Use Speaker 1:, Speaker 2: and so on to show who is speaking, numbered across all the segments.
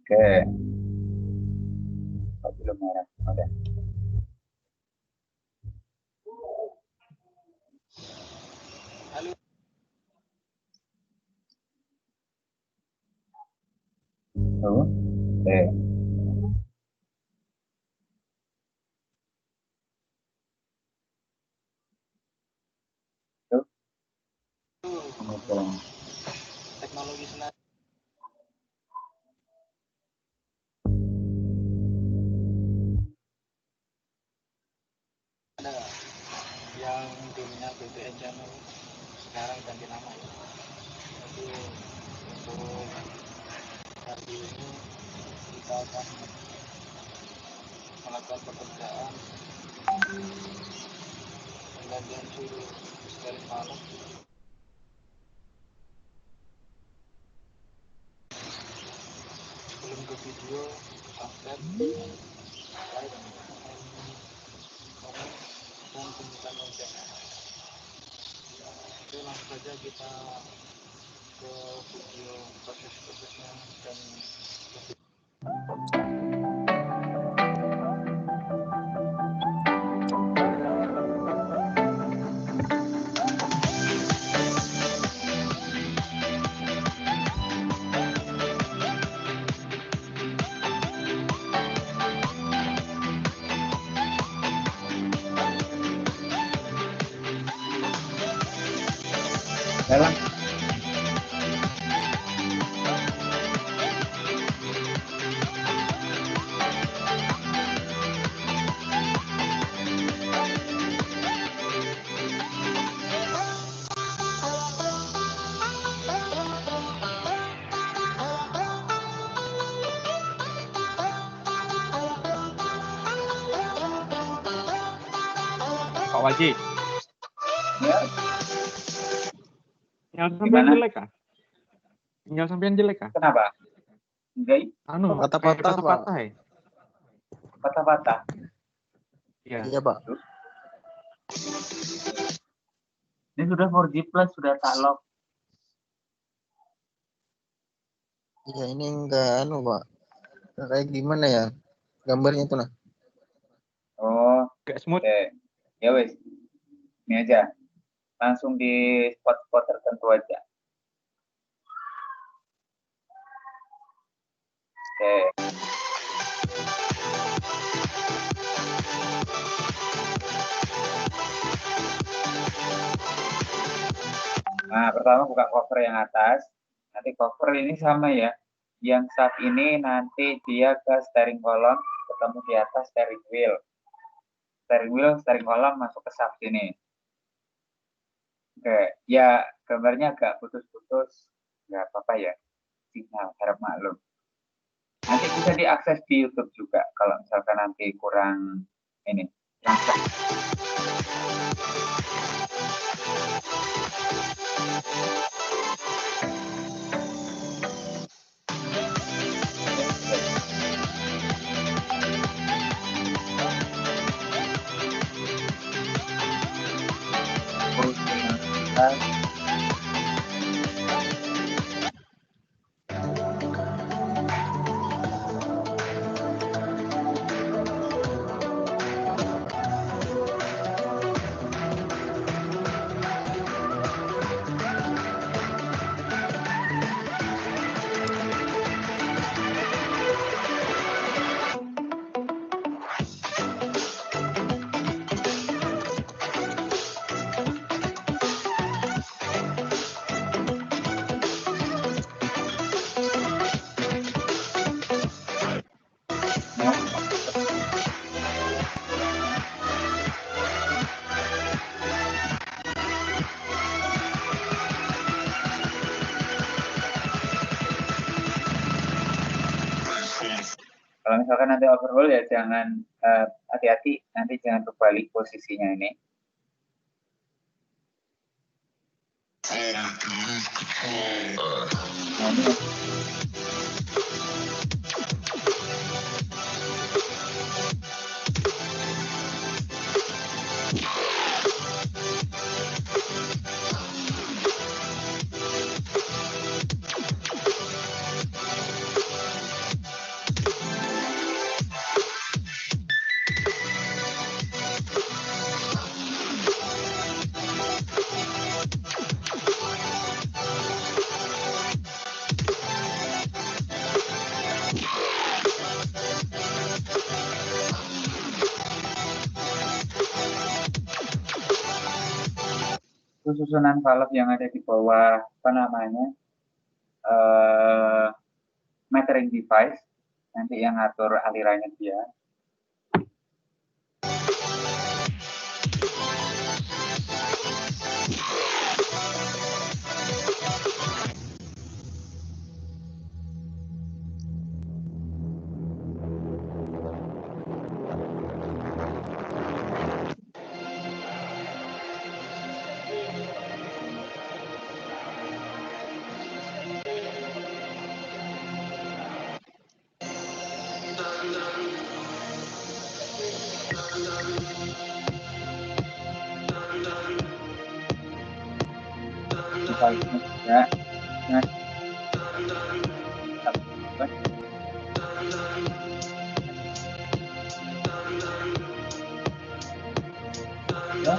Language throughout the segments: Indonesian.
Speaker 1: Oke. Oh, belum merah. Oke.
Speaker 2: Halo.
Speaker 1: Tuh. Oke. Tuh. Kemudian.
Speaker 2: Teknologi senar ada yang dulunya BBM channel sekarang ganti nama ya. Jadi untuk hari ini kita akan melakukan pekerjaan penggantian suhu seteling malam. Sebelum ke video, subscribe, like, komen, dan bunyikan lonceng. Oke, langsung saja kita ke video proses-prosesnya dan
Speaker 1: Dalam.
Speaker 3: Pak Waji.
Speaker 1: Ya.
Speaker 3: Sinyal sampean
Speaker 1: Gimana?
Speaker 3: jelek kah? Sinyal sampean jelek kah?
Speaker 1: Kenapa? Enggak.
Speaker 3: Anu,
Speaker 4: Patah-patah, Pak.
Speaker 3: patah-patah ya?
Speaker 1: Patah-patah.
Speaker 3: Iya.
Speaker 4: Iya, Pak.
Speaker 1: Ini sudah 4G plus, sudah tak lock.
Speaker 4: Iya, ini enggak anu, Pak. Nggak kayak gimana ya? Gambarnya tuh nah.
Speaker 1: Oh,
Speaker 3: Gak smooth.
Speaker 1: oke. Ya wes. Ini aja. Langsung di spot-spot tertentu aja. Oke. Nah, pertama buka cover yang atas. Nanti cover ini sama ya. Yang saat ini nanti dia ke steering column, ketemu di atas steering wheel. Steering column masuk ke shaft ini. Oke, ya gambarnya agak putus-putus. Nggak apa-apa ya. Signal, harap maklum. Nanti bisa diakses di YouTube juga kalau misalkan nanti kurang ini. Kalau misalkan nanti overhaul ya jangan hati-hati, nanti jangan terbalik posisinya ini. Nah, ini. itu susunan valve yang ada di bawah apa namanya metering device nanti yang ngatur alirannya dia. Valve-nya juga. Nah, ya.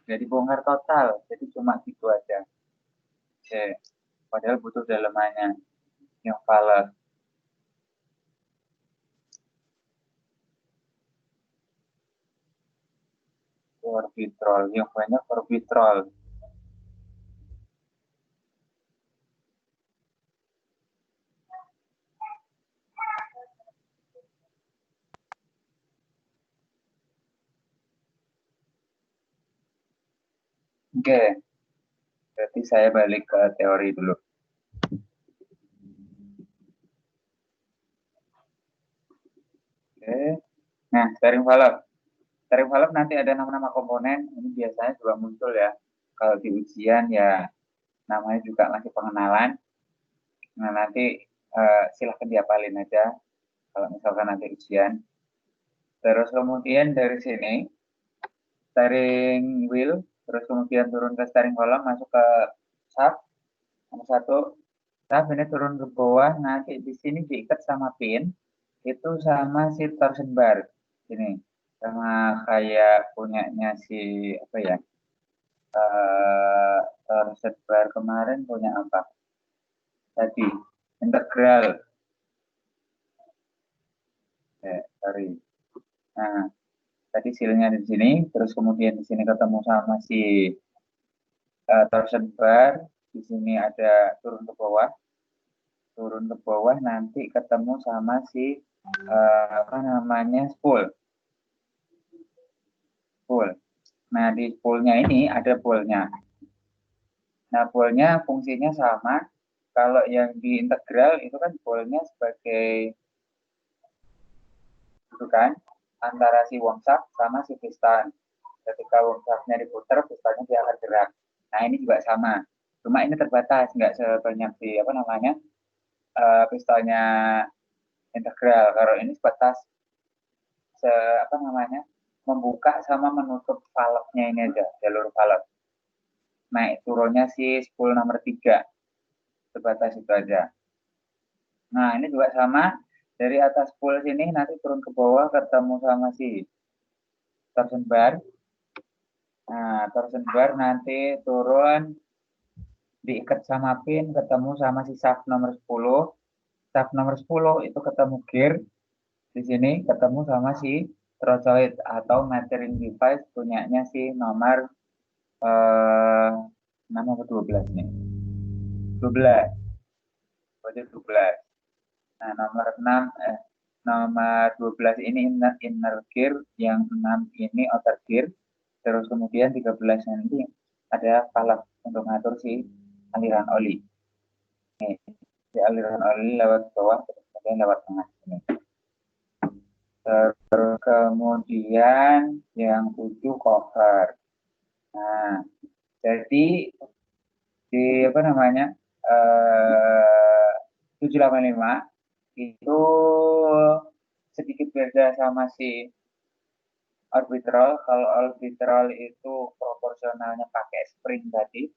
Speaker 1: Jadi bongkar total, jadi cuma gitu aja. Oke, padahal butuh dalemannya yang valve. Orbitrol, yang banyak orbitrol. Oke, berarti saya balik ke teori dulu. Oke, nah steering valve. Steering valve nanti ada nama-nama komponen, ini biasanya juga muncul ya. Kalau di ujian ya namanya juga masih pengenalan. Nah nanti silahkan diapalin aja kalau misalkan nanti ujian. Terus kemudian dari sini steering wheel, terus kemudian turun ke steering column, masuk ke shaft, nomor 1. Shaft ini turun ke bawah, nanti di sini diikat sama pin, itu sama si torsion bar. Ini sama kayak punyanya si apa ya? Torsion bar kemarin punya apa? Tadi integral. Sorry. Nah, tadi silnya di sini, terus kemudian di sini ketemu sama si torsion bar, di sini ada turun ke bawah nanti ketemu sama si apa namanya spool. Nah di spoolnya ini ada bolnya. Nah bolnya fungsinya sama. Kalau yang di integral itu kan bolnya sebagai itu kan antara si wormshaft sama si piston. Ketika wormshaftnya diputar, pistonnya dia akan gerak. Nah ini juga sama. Cuma ini terbatas, nggak sebanyak di apa namanya pistonnya integral. Kalau ini sebatas apa namanya membuka sama menutup valve-nya ini aja, jalur valve. Naik turunnya si spool nomor 3. Sebatas itu aja. Nah, ini juga sama. Dari atas spool sini nanti turun ke bawah ketemu sama si torsion bar. Nah, torsion bar nanti turun diikat sama pin ketemu sama si shaft nomor 10. Shaft nomor 10 itu ketemu gear. Di sini ketemu sama si trochoid atau metering device punyanya si nomor nomor 12 nih. 12. Kode 12. Nah, nomor 12 ini inner gear, yang 6 ini outer gear. Terus kemudian 13 nanti ada valve untuk ngatur si aliran oli. Nih, si aliran oli lewat bawah terus kemudian lewat tengah ini. Terus kemudian yang 7 cover. Nah, jadi di apa namanya 785 itu sedikit beda sama si orbitrol. Kalau orbitrol itu proporsionalnya pakai spring tadi,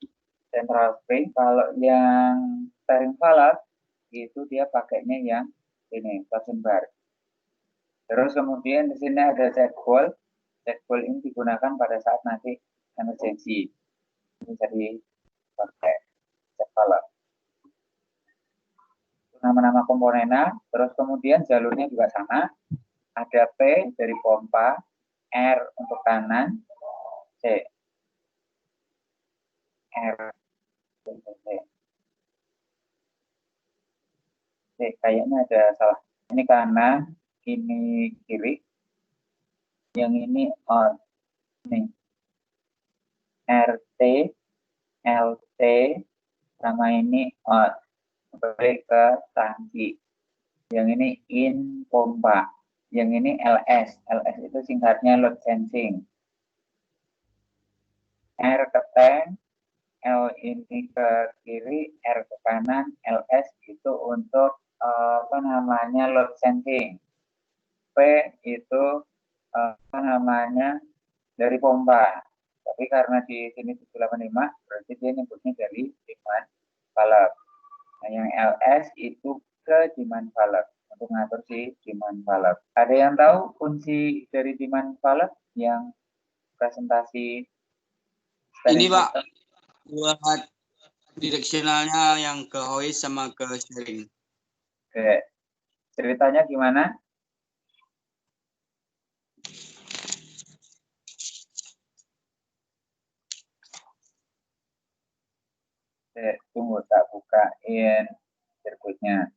Speaker 1: central spring. Kalau yang steering valve itu dia pakainya yang ini torsion bar. Terus kemudian di sini ada check ball. Check ball ini digunakan pada saat nanti emergency. Ini jadi pakai check valve. nama-nama komponennya, terus kemudian jalurnya juga sama. Ada P dari pompa, R untuk kanan, C. R. C. Kayaknya ada salah. Ini kanan, ini kiri. Yang ini on. Nih. RT, LT, sama ini on. Balik ke tangki. Yang ini in pompa. Yang ini LS. LS itu singkatnya load sensing. R ke tank, L ini ke kiri, R ke kanan, LS itu untuk load sensing. P itu dari pompa. Tapi karena di sini 785 berarti dia nyebutnya dari demand valve. Nah, yang LS itu ke demand valve untuk ngatur si demand valve. Ada yang tahu fungsi dari demand valve yang presentasi?
Speaker 5: Ini Pak, buat direksionalnya yang ke hoist sama ke steering.
Speaker 1: Oke. Ceritanya gimana? Tunggu, tak bukain sirkuitnya.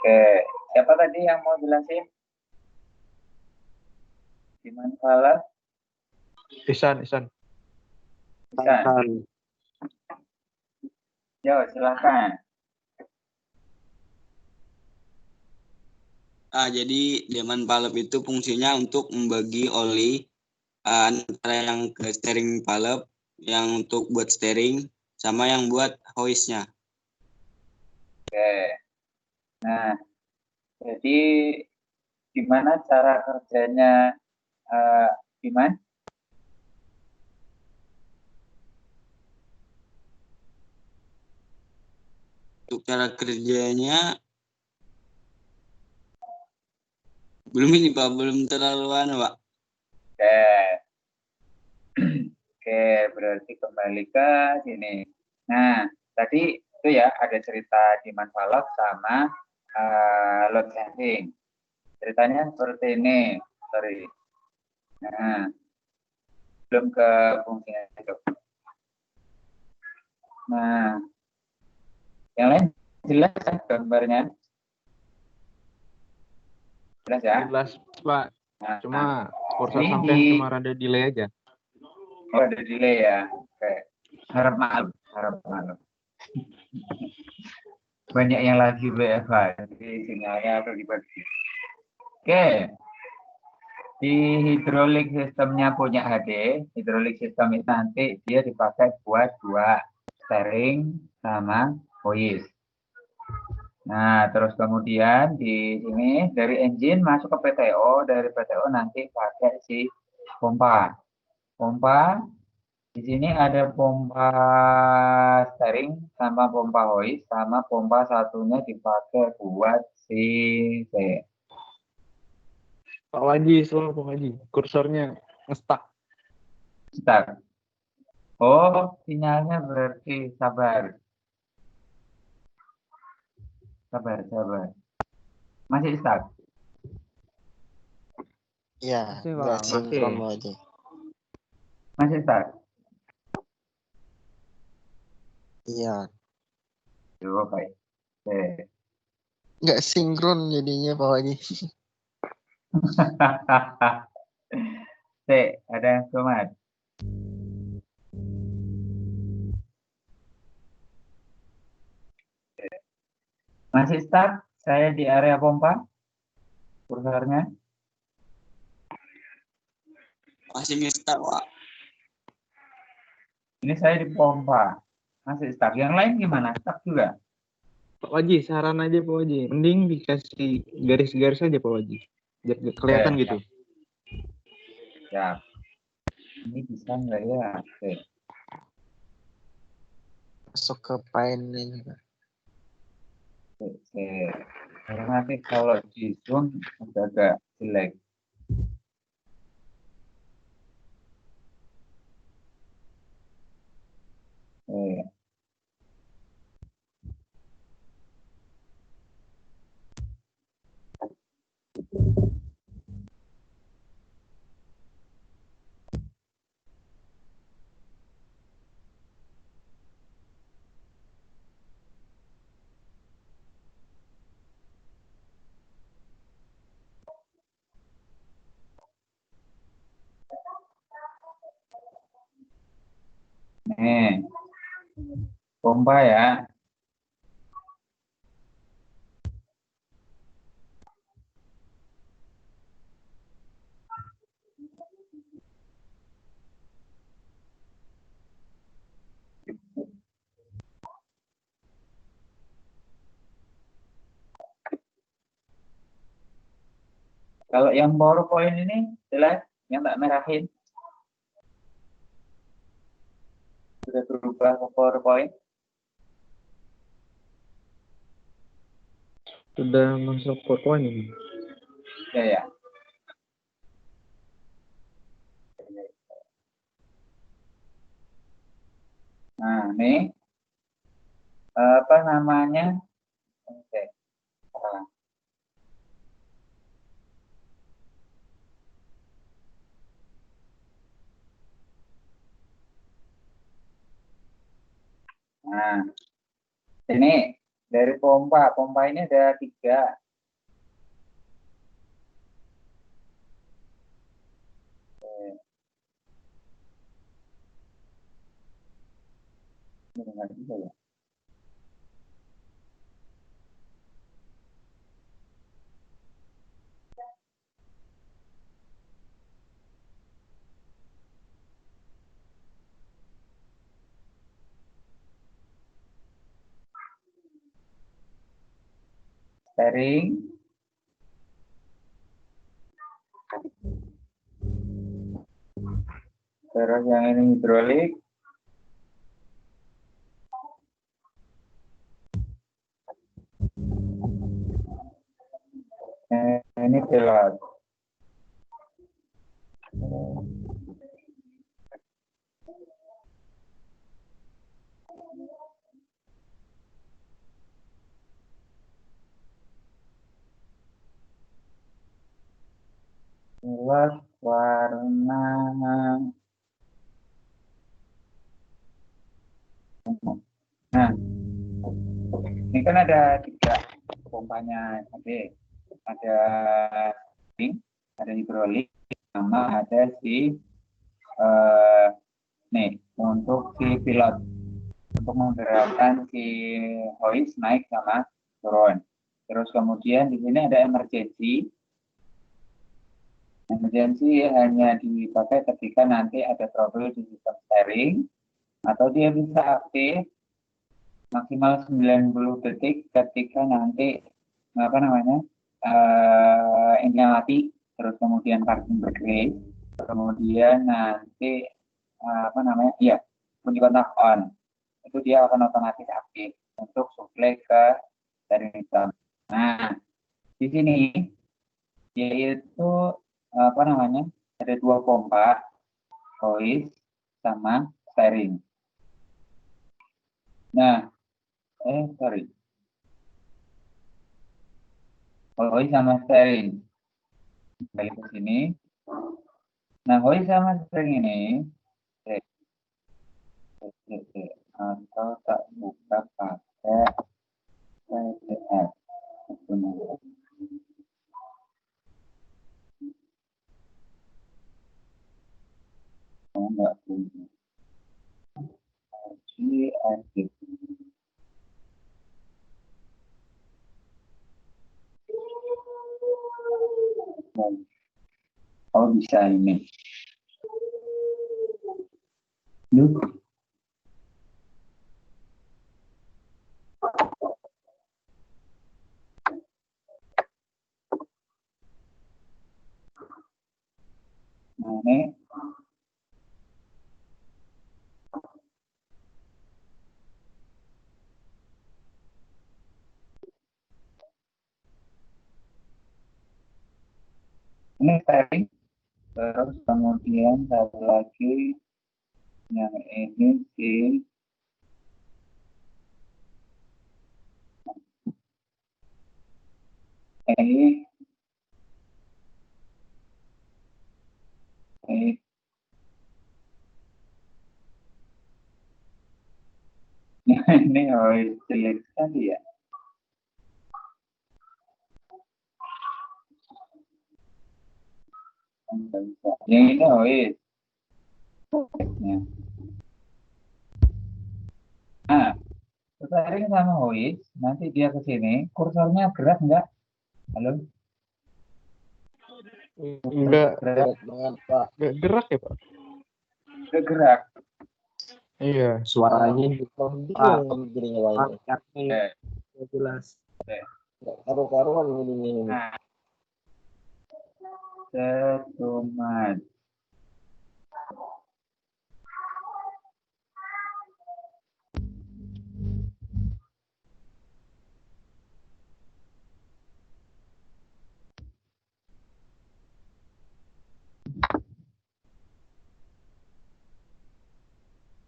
Speaker 1: Oke, siapa tadi yang mau jelasin? Demand valve?
Speaker 3: Isan.
Speaker 1: Yo, silakan.
Speaker 5: Jadi demand valve itu fungsinya untuk membagi oli antara yang ke steering valve, yang untuk buat steering, sama yang buat hoistnya.
Speaker 1: Oke. Nah, jadi gimana cara kerjanya demand?
Speaker 5: Untuk cara kerjanya belum ini Pak, belum terlalu Pak.
Speaker 1: Oke. Oke, berarti kembali ke sini. Nah, tadi itu ya ada cerita demand valve sama load sensing. Ceritanya seperti ini. Sorry. Nah, belum ke fungsinya itu. Nah, yang lain jelas kan gambarnya? Jelas ya?
Speaker 3: Jelas, Pak.
Speaker 1: Nah,
Speaker 3: Cuma kursor
Speaker 1: ini
Speaker 3: sampai cuma ada delay aja.
Speaker 1: Oh, ada delay ya. Oke. Harap maklum. Banyak yang lagi WFH, jadi sinyalnya bagi-bagi. Oke. Di hidrolik sistemnya punya HD, hidrolik sistem itu nanti dia dipakai buat dua, steering sama hoist. Nah, terus kemudian di sini dari engine masuk ke PTO, dari PTO nanti pakai si pompa. Pompa di sini ada pompa steering sama pompa hoist, sama pompa satunya dipakai buat si C.
Speaker 3: Pak Waji, selalu Pak Waji. Kursornya nge-stuck.
Speaker 1: Stuck. Oh, sinyalnya berarti sabar. Sabar. Masih stuck?
Speaker 4: Iya,
Speaker 3: Masih, Pak.
Speaker 4: nggak
Speaker 3: Masih.
Speaker 4: sinkron aja.
Speaker 1: Masih stuck?
Speaker 4: Iya,
Speaker 1: Coba baik. Oke.
Speaker 4: nggak sinkron jadinya Pak Waji.
Speaker 1: C, ada yang somat? Masih stuck? Saya di area pompa. Kursornya.
Speaker 5: Masih nge-stuck, Pak.
Speaker 1: Ini saya di pompa. Masih stuck. Yang lain gimana? Stuck juga?
Speaker 3: Pak Waji, saran aja Pak Waji. Mending dikasih garis-garis aja Pak Waji. Biar kelihatan
Speaker 1: Oke.
Speaker 3: gitu.
Speaker 1: Ya. Ini bisa nggak ya? Oke.
Speaker 4: Masuk ke Paint ini, Pak.
Speaker 1: Oke. Karena nanti kalau di Zoom agak jelek. Oke. Nih. Pompa ya. Kalau yang PowerPoint ini jelas, yang tak merahin. Sudah berubah ke PowerPoint.
Speaker 3: Sudah masuk PowerPoint ini.
Speaker 1: Ya, ya. Nah, nih. Apa namanya? Oke. Nah, ini dari pompa. Pompa ini ada 3. Ini nggak bisa ya. Steering. Terus yang ini hidrolik. Ini pilot. Pilot warna. Nah, ini kan ada 3 pompanya. Ada steering, ada hidrolik, sama ada si nih untuk si pilot untuk menggerakkan si hoist naik sama turun. Terus kemudian di sini ada emergency. Emergency hanya dipakai ketika nanti ada trouble di sistem steering atau dia bisa aktif maksimal 90 detik ketika nanti apa namanya ini mati, terus kemudian parking brake, kemudian nanti apa namanya ya bunyi kontak on, itu dia akan otomatis aktif untuk suplai ke steering system. Nah di sini yaitu apa namanya ada 2 pompa, hoist sama steering. Nah hoist sama steering kembali ke sini. Nah hoist sama steering ini atau tak buka pakai PDF. Enggak punya. Edit. Oh, bisa ini. Duh. Nah, ini. Ini steering. Terus kemudian satu lagi yang ini si ini ini jelek sekali ya. Yang ini ya. Nah, steering sama hoist, nanti dia ke sini, kursornya gerak enggak? Halo?
Speaker 3: Enggak
Speaker 4: Berat banget, Pak.
Speaker 3: gerak ya, Pak?
Speaker 1: Enggak gerak.
Speaker 3: Iya, suaranya
Speaker 4: Bingung jadinya, Pak.
Speaker 3: pakatnya
Speaker 1: Eh,
Speaker 3: jelas.
Speaker 4: Nggak karu-karuan ini.
Speaker 1: Nah, setumat.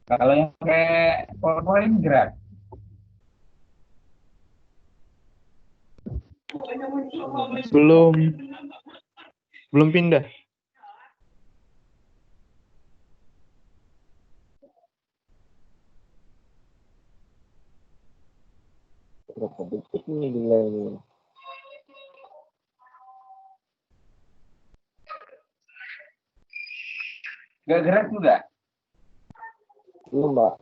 Speaker 1: Kalau yang kayak PowerPoint gerak.
Speaker 3: Belum pindah.
Speaker 4: Berapa detik nih delay ini?
Speaker 1: Enggak gerak juga.
Speaker 4: Belum, Pak.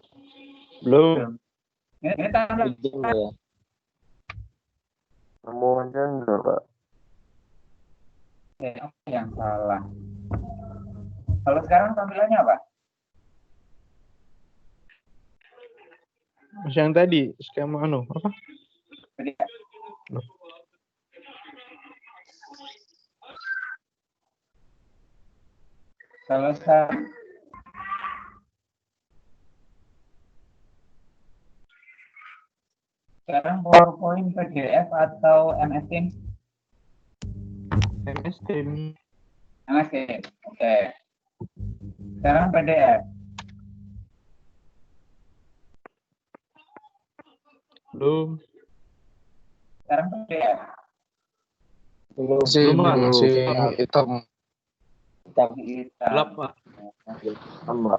Speaker 3: Belum.
Speaker 1: Ini tanda
Speaker 4: Ujung ya.
Speaker 3: Semuanya enggak, Pak.
Speaker 1: yang salah. Kalau sekarang tampilannya apa?
Speaker 3: Mas yang tadi skema apa?
Speaker 1: Tadi ya? Kalau sekarang PowerPoint, PDF atau MS Teams?
Speaker 3: MS Team.
Speaker 1: MS Teams. Oke. Sekarang PDF.
Speaker 3: Belum.
Speaker 1: Sekarang PDF.
Speaker 4: Belum.
Speaker 3: Masih
Speaker 4: hitam.
Speaker 3: gelap, Pak.
Speaker 4: Sama.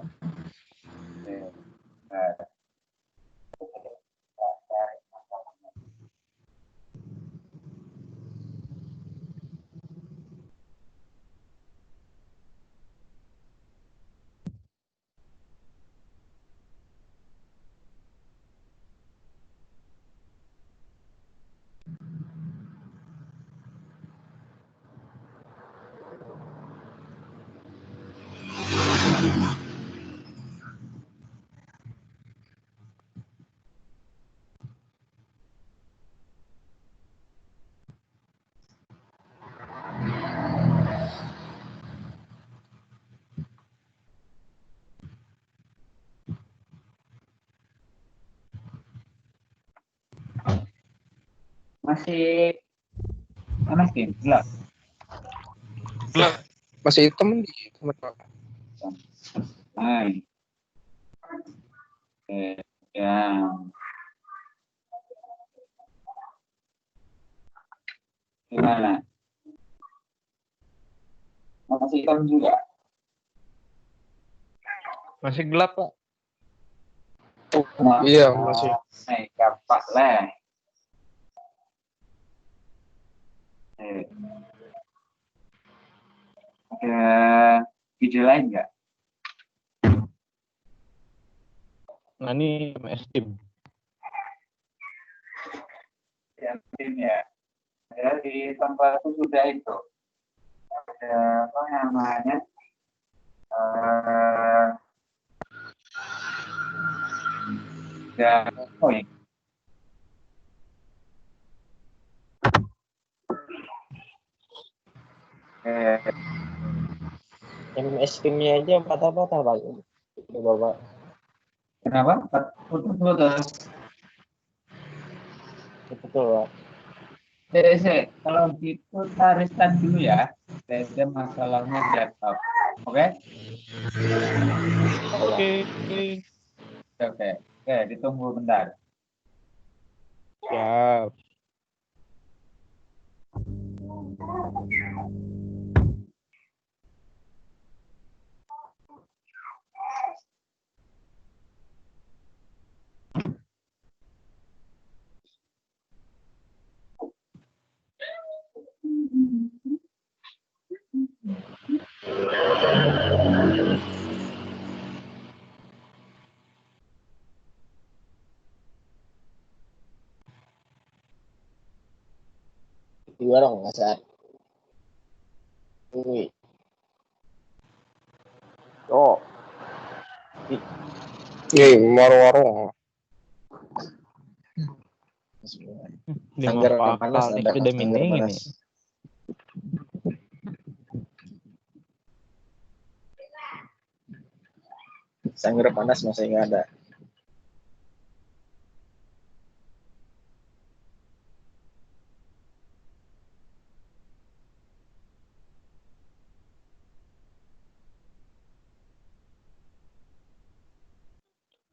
Speaker 1: Masih MS Teams, gelap.
Speaker 4: Masih hitam di
Speaker 1: Hai. Ya. Gimana? Masih hitam juga?
Speaker 3: Masih gelap, Pak.
Speaker 4: Iya, masih.
Speaker 1: Kapak lah. Ada video lain nggak?
Speaker 3: Nah, ini MS Team.
Speaker 1: Ya, mungkin ya. Ya, di tempat itu sudah itu. apa namanya? Eh, ya, oh ya.
Speaker 6: MS Team-nya aja patah-patah Pak. Coba Pak.
Speaker 1: Kenapa? Putus-putus.
Speaker 6: Betul Pak.
Speaker 1: Kalau gitu tariskan dulu ya. Ada masalahnya di laptop. Oke?
Speaker 3: Oke.
Speaker 1: Oke, ditunggu bentar.
Speaker 3: Siap.
Speaker 6: Dua dong nggak saat. Wih. Oh. Warung-warung.
Speaker 3: Dia
Speaker 6: Sanggar
Speaker 3: mau
Speaker 6: panas
Speaker 3: akal nih
Speaker 6: ada
Speaker 3: sudah
Speaker 6: sanggar
Speaker 3: mining
Speaker 6: panas.
Speaker 3: ini.
Speaker 6: Sanggar panas masih nggak ada.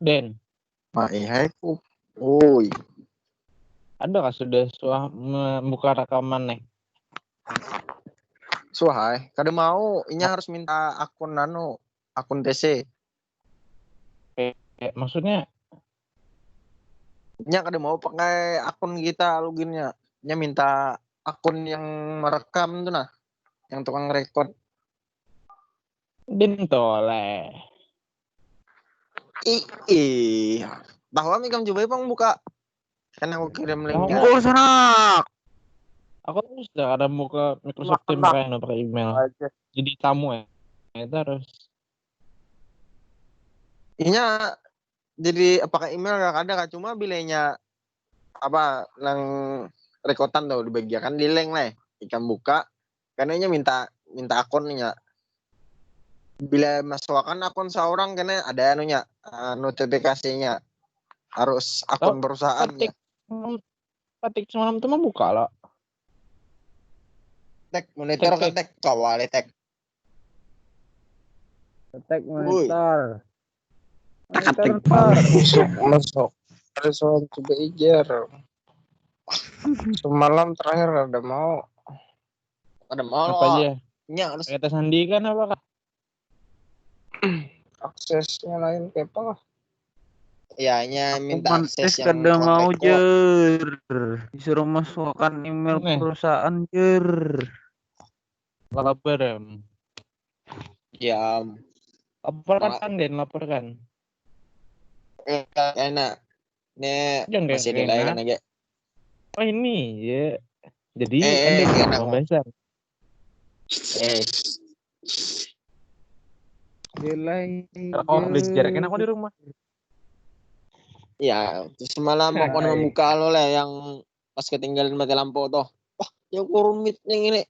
Speaker 3: Den,
Speaker 4: Hai Pup. Woi,
Speaker 3: ada nggak sudah membuka rekaman nih?
Speaker 4: suahai. Kada mau, inya harus minta akun TC.
Speaker 3: Maksudnya
Speaker 4: Inya kada mau pakai akun kita loginnya. Inya minta akun yang merekam tuh nah, yang tukang record.
Speaker 3: Den toleh.
Speaker 4: Tahu kami kamu coba bang buka. Kan aku kirim linknya.
Speaker 3: Oh,
Speaker 4: sana.
Speaker 3: aku tuh sudah ada buka Microsoft Teams kayaknya pakai email. Jadi tamu ya. Itu harus.
Speaker 4: Inya jadi pakai email gak ada kak, cuma bilenya apa nang rekotan tuh dibagikan di link lah ikan buka karena inya minta akunnya bila masukkan akun seorang karena ada anunya notifikasinya harus akun perusahaannya.
Speaker 3: Ketik semalam tuh mau buka lah.
Speaker 4: Tek monitor kan tek kawali tek.
Speaker 3: Tek monitor.
Speaker 4: Ketik masuk. Ada soal coba ijar. Semalam terakhir ada mau.
Speaker 3: Apa aja?
Speaker 4: Nya harus
Speaker 3: Kita sandi kan apa kak?
Speaker 4: aksesnya lain kayak apa lah. Ya, nya minta akses yang
Speaker 7: kada mau
Speaker 4: record.
Speaker 7: jer disuruh masukkan email
Speaker 3: Nih.
Speaker 7: perusahaan jer
Speaker 3: Lapor
Speaker 4: Ya,
Speaker 3: laporkan Den, laporkan.
Speaker 4: enak. Nih
Speaker 3: Jangan
Speaker 4: masih
Speaker 3: kayak
Speaker 4: delay
Speaker 3: enak.
Speaker 4: kan aja.
Speaker 3: Oh ini ya. Jadi
Speaker 4: enak
Speaker 3: mau besar.
Speaker 7: delay
Speaker 3: Oh, jaraknya aku di rumah.
Speaker 4: Ya, semalam aku membuka lo lah yang pas ketinggalan mati lampu tuh. Wah, ya kurun meeting ini.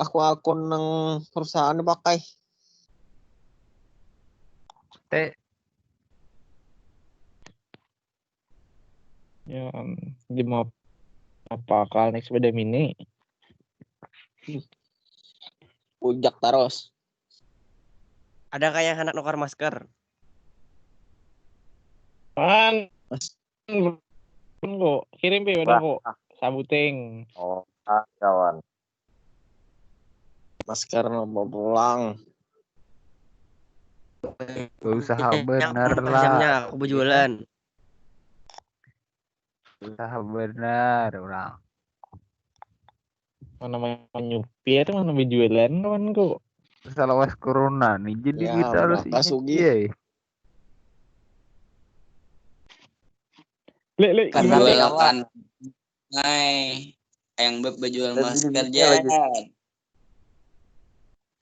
Speaker 4: Aku akun nang perusahaan dipakai.
Speaker 3: Ya, di mau apa kal naik sepeda mini?
Speaker 6: Ujak terus. Ada kayak anak nukar masker.
Speaker 3: Kan kok kirim pe udah kok sabuting.
Speaker 6: Oh, kawan.
Speaker 4: Masker mau pulang.
Speaker 7: usaha bener
Speaker 6: Jamnya
Speaker 7: lah
Speaker 6: aku berjualan.
Speaker 7: usaha bener orang
Speaker 3: Mana nyupi itu mana berjualan kawan kok.
Speaker 7: salah was corona nih jadi
Speaker 4: Ya,
Speaker 7: kita harus
Speaker 4: berapa,
Speaker 7: ingat
Speaker 4: Sugi?
Speaker 3: Lek
Speaker 5: Jualan. Hai, yang berjual masker jet.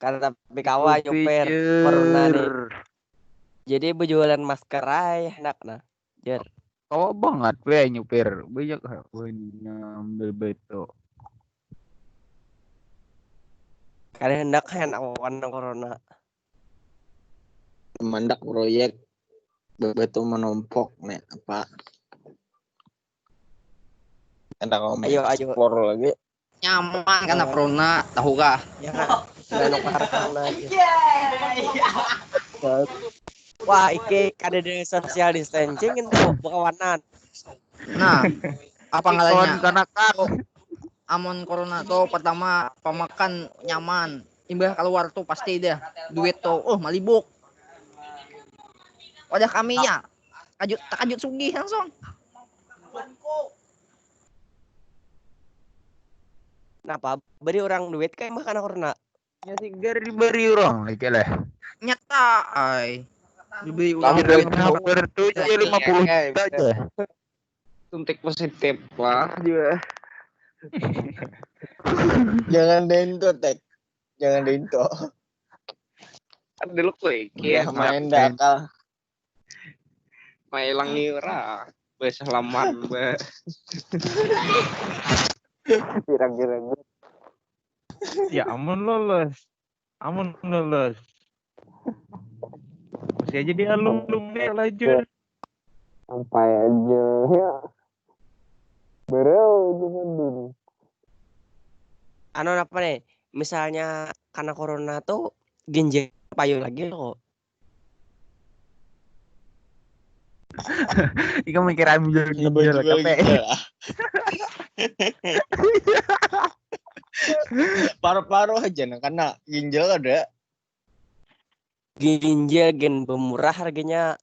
Speaker 8: Karena tapi kawa nyuper corona nih. Jadi berjualan masker aja enak nah. Jer.
Speaker 7: Kawa banget we nyupir. Banyak ngambil beto.
Speaker 8: Karena hendak awan corona.
Speaker 4: Mandak proyek bebetu menumpuk nih apa? Ada kamu
Speaker 8: Ayo.
Speaker 4: explore lagi.
Speaker 9: Nyaman karena corona, tahu kah?
Speaker 8: Ya. Nggak corona aja. Wah, iki kada ada social distancing itu berkawanan.
Speaker 9: Nah, apa ngalanya?
Speaker 7: Kanak-kanak.
Speaker 9: Amon corona tuh pertama pemakan nyaman. Imbah keluar tuh pasti deh duit tuh. Oh, malibuk. Wadah kami ya. Takajut sugih langsung.
Speaker 8: Kenapa? Beri orang duit kayak makan corona.
Speaker 7: Ya sih beri orang lagi lah.
Speaker 9: Nyata ay. Dibeli ulang
Speaker 7: Kamu
Speaker 9: duit.
Speaker 7: hampir 50 juta aja.
Speaker 3: Suntik positif lah juga.
Speaker 4: Jangan dento tek. Jangan dento.
Speaker 3: Kan dulu kuy.
Speaker 4: Udah main dakal.
Speaker 3: Mailang nih ora. Wes laman be.
Speaker 4: Kira-kira
Speaker 7: Ya amun lolos. Masih aja dia alumni lajur.
Speaker 4: sampai aja ya. Bereu jangan dulu.
Speaker 8: Anu apa nih? Misalnya karena corona tuh ginjal payu lagi loh.
Speaker 7: Ika mikir ambil ginjal capek.
Speaker 4: Paru-paru aja nah karena ginjal ada.
Speaker 8: Ginjal gen pemurah harganya.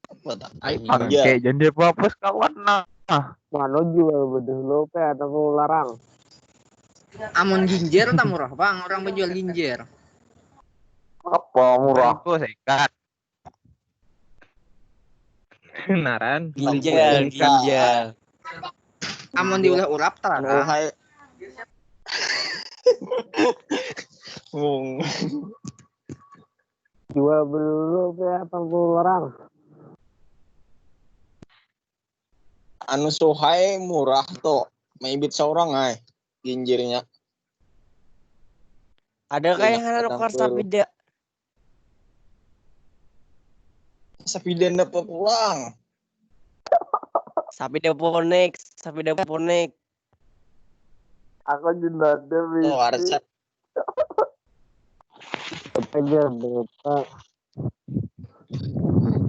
Speaker 4: Apa tak?
Speaker 7: Oke, jadi apa kawan nah.
Speaker 4: Mana jual bedah lo pe atau larang?
Speaker 9: Amon ginjer tak murah bang. Orang menjual ginjer.
Speaker 4: Apa murah?
Speaker 7: Aku sekat. Naran.
Speaker 8: Ginjal.
Speaker 9: Amon diulah urap tak?
Speaker 4: Oh hai. Jual dulu ke 80 orang. Anu sohai murah tuh. Maibit seorang ay ginjirnya.
Speaker 8: Ada kayak anu nukar sapida.
Speaker 4: Sapida dapat pulang.
Speaker 8: Sapida ponek.
Speaker 4: Aku juga ada bisa. Oh, Arsat. Aja berapa?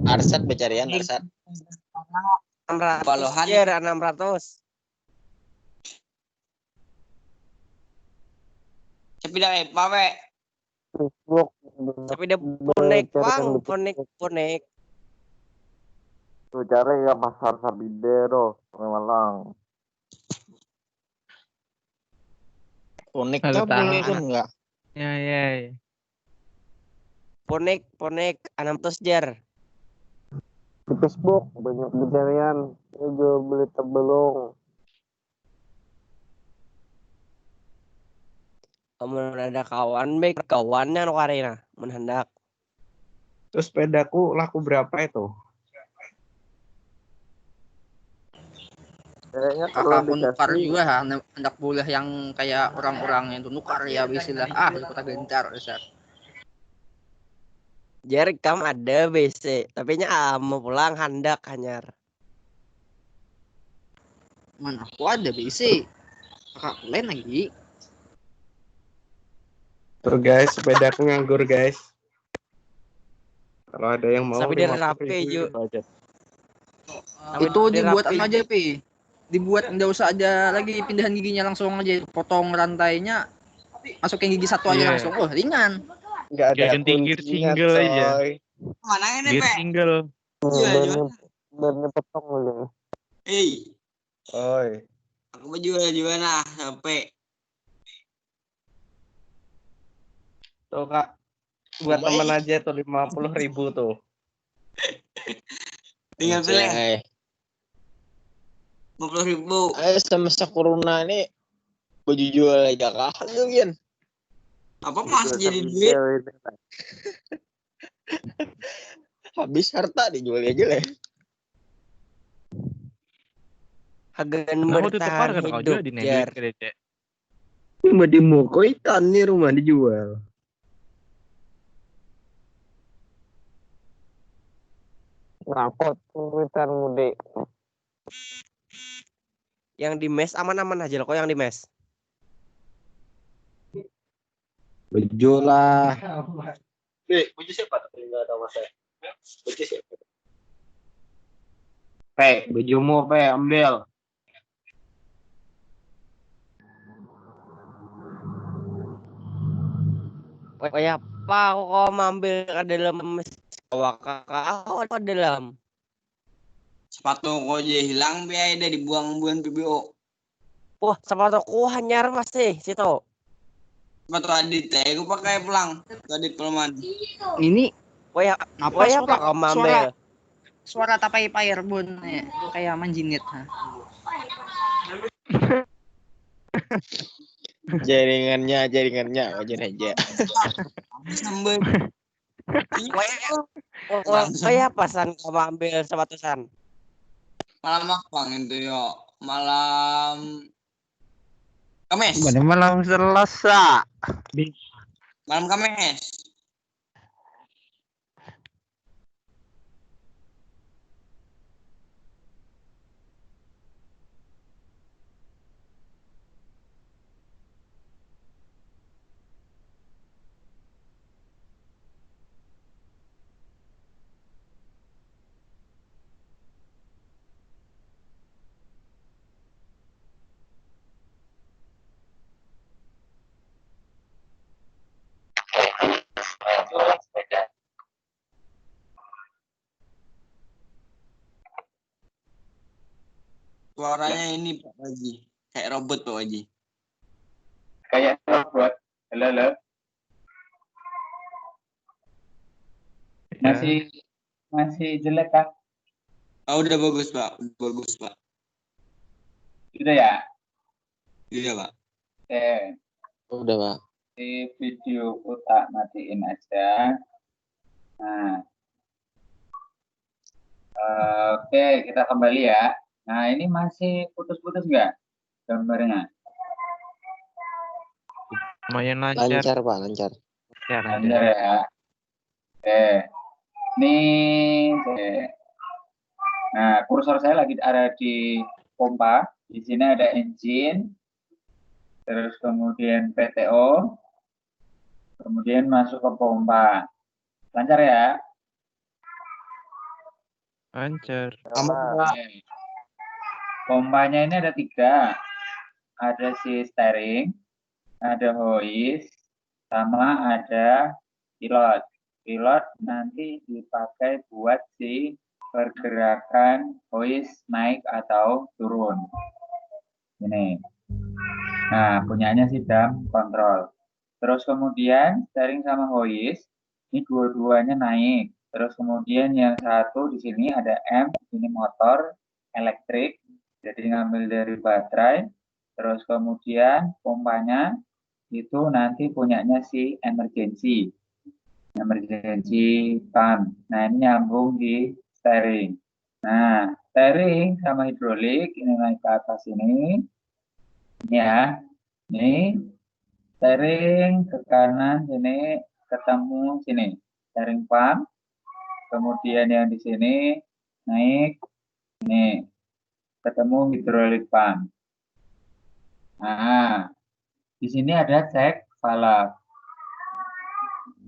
Speaker 4: Arsat becarian Arsat.
Speaker 8: 600. Ya, 600.
Speaker 5: Sepeda pawe.
Speaker 8: Sapida ponek, Bang, ponek.
Speaker 4: Tuh cari ya pasar Sabidero, Malang. Ponek tuh boleh kan enggak?
Speaker 7: Ya.
Speaker 8: Ponek 600 jar.
Speaker 4: Di Facebook banyak pencarian. Ini jual beli tebelung.
Speaker 8: Kamu ada kawannya no karena menhendak.
Speaker 3: Terus sepedaku laku berapa itu?
Speaker 4: Kayaknya
Speaker 9: Kakak pun nukar juga ha. Hendak boleh yang kayak orang-orang yang tuh nukar ya bisilah. Di kota gencar besar.
Speaker 8: Jar kam ada BC, tapi nya mau pulang hendak hanyar.
Speaker 9: Mana aku ada bisi. Kakak lain lagi.
Speaker 3: Tuh guys, sepedaku nganggur guys. Kalau ada yang mau
Speaker 8: Tapi dia rapi juga.
Speaker 9: Itu dibuat aja Pi. Dibuat enggak usah ada lagi pindahan giginya langsung aja potong rantainya. Masukin gigi satu aja langsung. Oh, ringan.
Speaker 3: Enggak ada
Speaker 7: Ganti gear single aja.
Speaker 5: Mana ini,
Speaker 7: Gear
Speaker 5: Pe?
Speaker 7: single.
Speaker 4: Bener potong dulu.
Speaker 3: Oi.
Speaker 5: Aku mau jual nah sampai.
Speaker 3: Tuh Kak, buat temen aja tuh 50.000 tuh.
Speaker 5: Tinggal pilih 50.000.
Speaker 4: Semesta corona ini baju jual aja kah? Mungkin.
Speaker 5: Apa masih
Speaker 4: Itu
Speaker 5: jadi
Speaker 4: sama
Speaker 5: duit?
Speaker 4: cewek. Habis harta dijual aja lah.
Speaker 8: Agan
Speaker 3: Nah, waktu itu
Speaker 8: bertahan
Speaker 3: kan kau
Speaker 8: hidup,
Speaker 3: jual di duit
Speaker 8: Jar.
Speaker 3: ke Dece.
Speaker 4: Cuma di Moko ikan nih rumah dijual.
Speaker 6: Rapot urutan mudik.
Speaker 8: Yang di mes aman-aman aja loh, kok yang di mes.
Speaker 4: Bejo lah. Bejo siapa? Enggak tahu mas saya. Bejo siapa? Bejomu ambil.
Speaker 8: Oh ya, apa kok ambil ke dalam mes? Bawa kakak aku ke dalam.
Speaker 5: Sepatu kok jadi hilang biaya dari dibuang-buang PBO.
Speaker 8: Wah, sepatuku hanyar masih situ.
Speaker 5: Sepatu Adit aku pakai pulang. Adit Pelman.
Speaker 9: Ini
Speaker 8: Oh ya,
Speaker 9: apa
Speaker 8: apa kau ambil?
Speaker 9: suara tapai pair bun ya, kayak manjinit.
Speaker 4: Jaringannya wajar aja.
Speaker 5: Sambil.
Speaker 8: Kayak pasan kamu ambil sepatusan.
Speaker 5: Malam apa itu yo? Malam Kamis.
Speaker 7: Bukan malam Selasa.
Speaker 5: Malam Kamis. Suaranya ini Pak Haji. Kayak robot Pak Haji.
Speaker 1: Kayak robot. Halo. Masih jelek kah?
Speaker 5: Oh, udah bagus Pak. Bagus Pak.
Speaker 1: Udah ya?
Speaker 5: Iya Pak.
Speaker 4: Udah Pak.
Speaker 1: Di video tak matiin aja. Nah. Oke, kita kembali ya. Nah, ini masih putus-putus nggak gambarnya?
Speaker 3: Lumayan lancar.
Speaker 4: Lancar Pak, lancar.
Speaker 1: Lancar ya. Oke. Nih, nah kursor saya lagi ada di pompa. Di sini ada engine, terus kemudian PTO, kemudian masuk ke pompa. Lancar ya?
Speaker 3: Lancar.
Speaker 1: Pompanya ini ada 3. Ada si steering, ada hoist, sama ada pilot. Pilot nanti dipakai buat si pergerakan hoist naik atau turun. Ini. Nah, punyanya si dam control. Terus kemudian steering sama hoist, ini dua-duanya naik. Terus kemudian yang satu di sini ada M, ini motor elektrik, jadi ngambil dari baterai. Terus kemudian pompanya itu nanti punyanya si emergency pump. Nah, ini nyambung di steering. Nah, steering sama hidrolik ini naik ke atas ini. Ini ya. Ini steering ke kanan sini ketemu sini. Steering pump. Kemudian yang di sini naik ini ketemu hidrolik pump. Nah, di sini ada cek valve.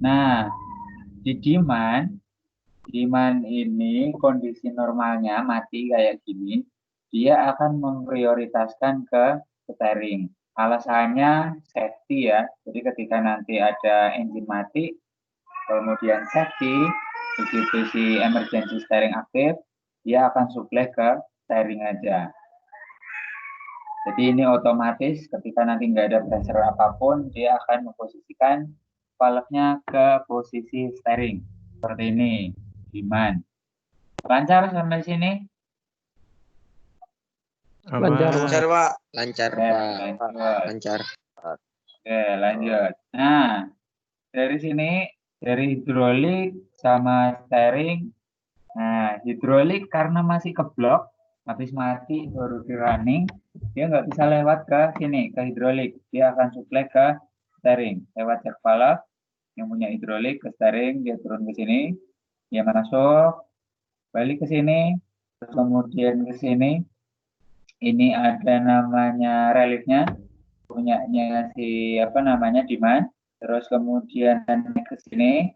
Speaker 1: Nah, di demand ini kondisi normalnya mati kayak gini, dia akan memprioritaskan ke steering. Alasannya safety ya. Jadi ketika nanti ada engine mati, kemudian safety, begitu si emergency steering aktif, dia akan supply ke steering aja. Jadi ini otomatis ketika nanti nggak ada pressure apapun, dia akan memposisikan valve-nya ke posisi steering. Seperti ini, demand. Lancar sampai sini?
Speaker 3: Lancar,
Speaker 5: Lancar Pak.
Speaker 4: Lancar
Speaker 1: Ya,
Speaker 4: Pak. Lancar.
Speaker 1: Oke, lanjut. Nah, dari sini, dari hidrolik sama steering. Nah, hidrolik karena masih keblok, habis mati baru di running, dia nggak bisa lewat ke sini, ke hidrolik. Dia akan suplai ke steering. Lewat check valve, yang punya hidrolik ke steering, dia turun ke sini, dia masuk, balik ke sini, terus kemudian ke sini. Ini ada namanya reliefnya, punyanya si apa namanya demand. Terus kemudian naik ke sini,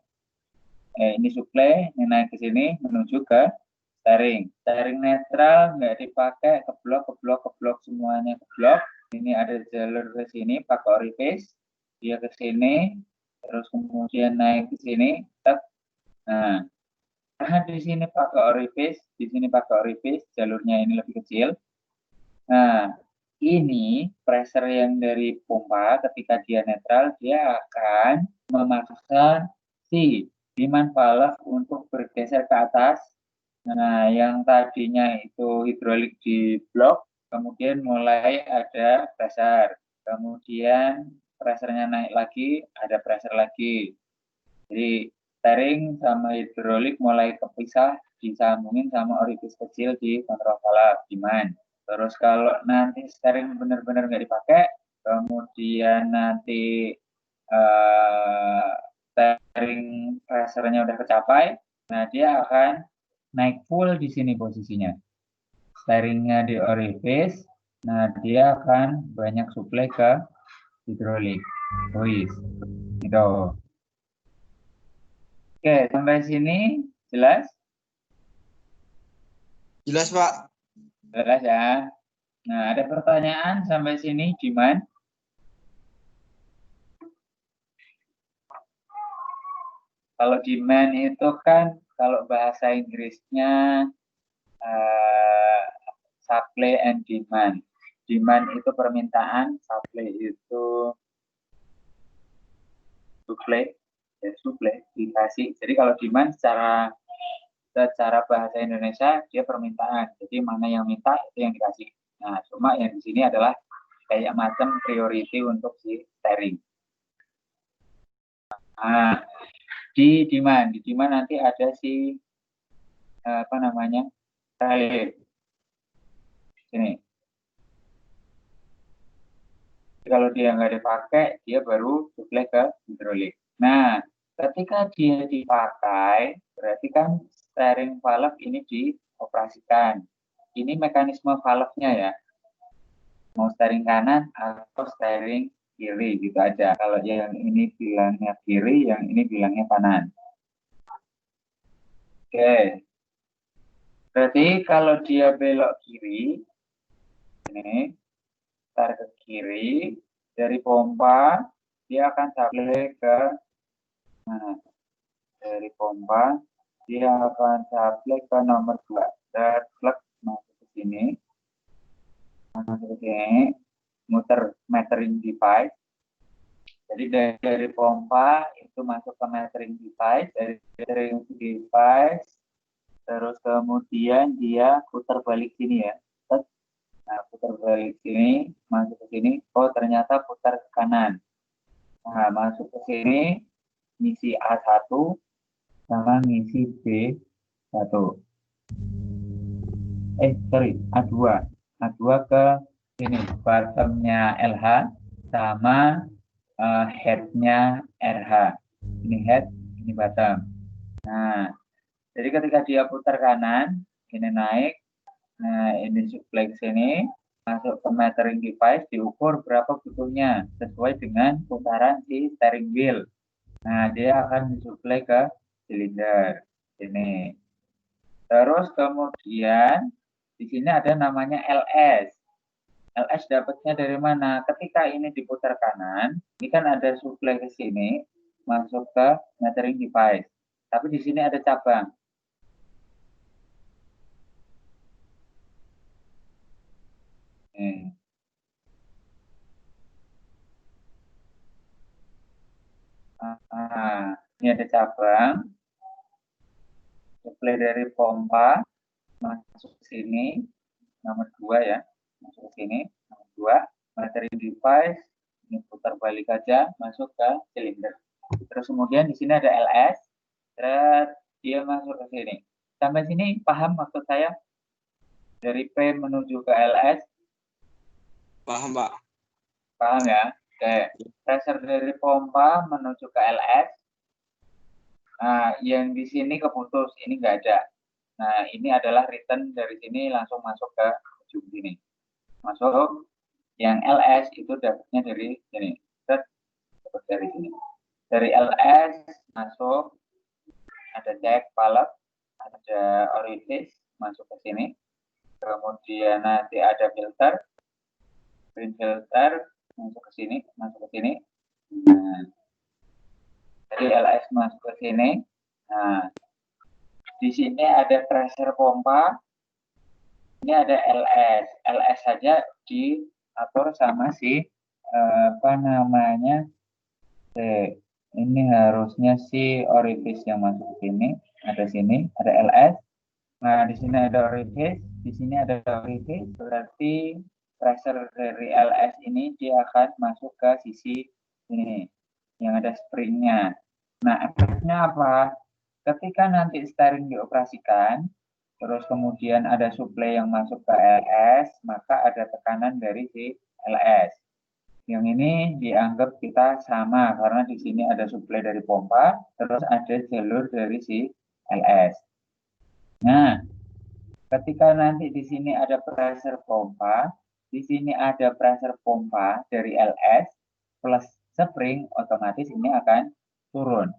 Speaker 1: ini suplai, ini naik ke sini menuju ke steering. Steering netral nggak dipakai, keblok semuanya keblok. Ini ada jalur ke sini pakai orifice, dia ke sini, terus kemudian naik ke sini. Nah, karena di sini pakai orifice, di sini pakai orifice, jalurnya ini lebih kecil. Nah, ini pressure yang dari pompa ketika dia netral, dia akan memaksa si demand valve untuk bergeser ke atas. Nah, yang tadinya itu hidrolik di blok, kemudian mulai ada pressure. Kemudian pressure-nya naik lagi, ada pressure lagi. Jadi steering sama hidrolik mulai kepisah, disambungin sama orifice kecil di kontrol valve demand. Terus kalau nanti steering benar-benar nggak dipakai, kemudian nanti steering pressure-nya udah kecapai, nah dia akan naik full di sini posisinya. Steeringnya di orifice, nah dia akan banyak suplai ke hidrolik. Gitu. Oke, sampai sini jelas?
Speaker 5: Jelas, Pak.
Speaker 1: Jelas ya. Nah, ada pertanyaan sampai sini, Diman? Kalau demand itu kan, kalau bahasa Inggrisnya supply and demand. Demand itu permintaan, supply itu supply dikasih. Jadi kalau demand secara bahasa Indonesia dia permintaan. Jadi mana yang minta itu yang dikasih. Nah, cuma yang di sini adalah kayak macam priority untuk si steering. Nah, di demand nanti ada si apa namanya relief. Sini. Kalau dia nggak dipakai, dia baru suplai ke hidrolik. Nah, ketika dia dipakai, berarti kan steering valve ini dioperasikan. Ini mekanisme valve-nya ya. Mau steering kanan atau steering kiri gitu aja. Kalau yang ini bilangnya kiri, yang ini bilangnya kanan. Oke. Berarti kalau dia belok kiri, ini tarik ke kiri, dari pompa dia akan supply ke mana? Dari pompa dia akan supply ke nomor 2. Dan plug masuk ke sini, muter metering device. Jadi dari pompa itu masuk ke metering device, dari metering device, terus kemudian dia putar balik sini ya. Nah, putar balik sini, masuk ke sini, oh ternyata putar ke kanan. Nah, masuk ke sini, ngisi A1 sama ngisi B1. A2. A2 ke sini, bottomnya LH sama headnya RH. Ini head, ini bottom. Nah, jadi ketika dia putar kanan, ini naik, nah ini supply ke sini, masuk ke metering device, diukur berapa butuhnya sesuai dengan putaran si steering wheel. Nah, dia akan disuplai ke silinder ini. Terus kemudian di sini ada namanya LS. LS dapatnya dari mana? Ketika ini diputar kanan, ini kan ada suplai ke sini, masuk ke metering device. Tapi di sini ada cabang. Ini ada cabang. Suplai dari pompa masuk ke sini, nomor 2 ya, masuk ke sini, nomor 2, metering device, Ini putar balik aja, masuk ke silinder. Terus kemudian di sini ada LS, terus dia masuk ke sini. Sampai sini paham maksud saya? Dari P menuju ke LS?
Speaker 5: Paham, Pak.
Speaker 1: Paham ya? Oke. Pressure dari pompa menuju ke LS. Nah, yang di sini keputus, ini nggak ada. Nah, ini adalah return dari sini langsung masuk ke ujung sini. Masuk. Yang LS itu dapatnya dari sini. Dapat dari sini. Dari LS masuk, ada jack valve, ada orifice masuk ke sini. Kemudian nanti ada filter, green filter masuk ke sini, masuk ke sini. Nah, dari LS masuk ke sini. Nah, di sini ada pressure pompa. Ini ada LS. LS saja diatur sama si apa namanya? Ini harusnya si orifice yang masuk ke sini. Ada sini, ada LS. Nah, di sini ada orifice, di sini ada orifice. Berarti pressure dari LS ini dia akan masuk ke sisi ini yang ada springnya. Nah, efeknya apa? Ketika nanti steering dioperasikan, terus kemudian ada suplai yang masuk ke LS, maka ada tekanan dari si LS. Yang ini dianggap kita sama karena di sini ada suplai dari pompa, terus ada jalur dari si LS. Nah, ketika nanti di sini ada pressure pompa, di sini ada pressure pompa dari LS plus spring, otomatis ini akan turun.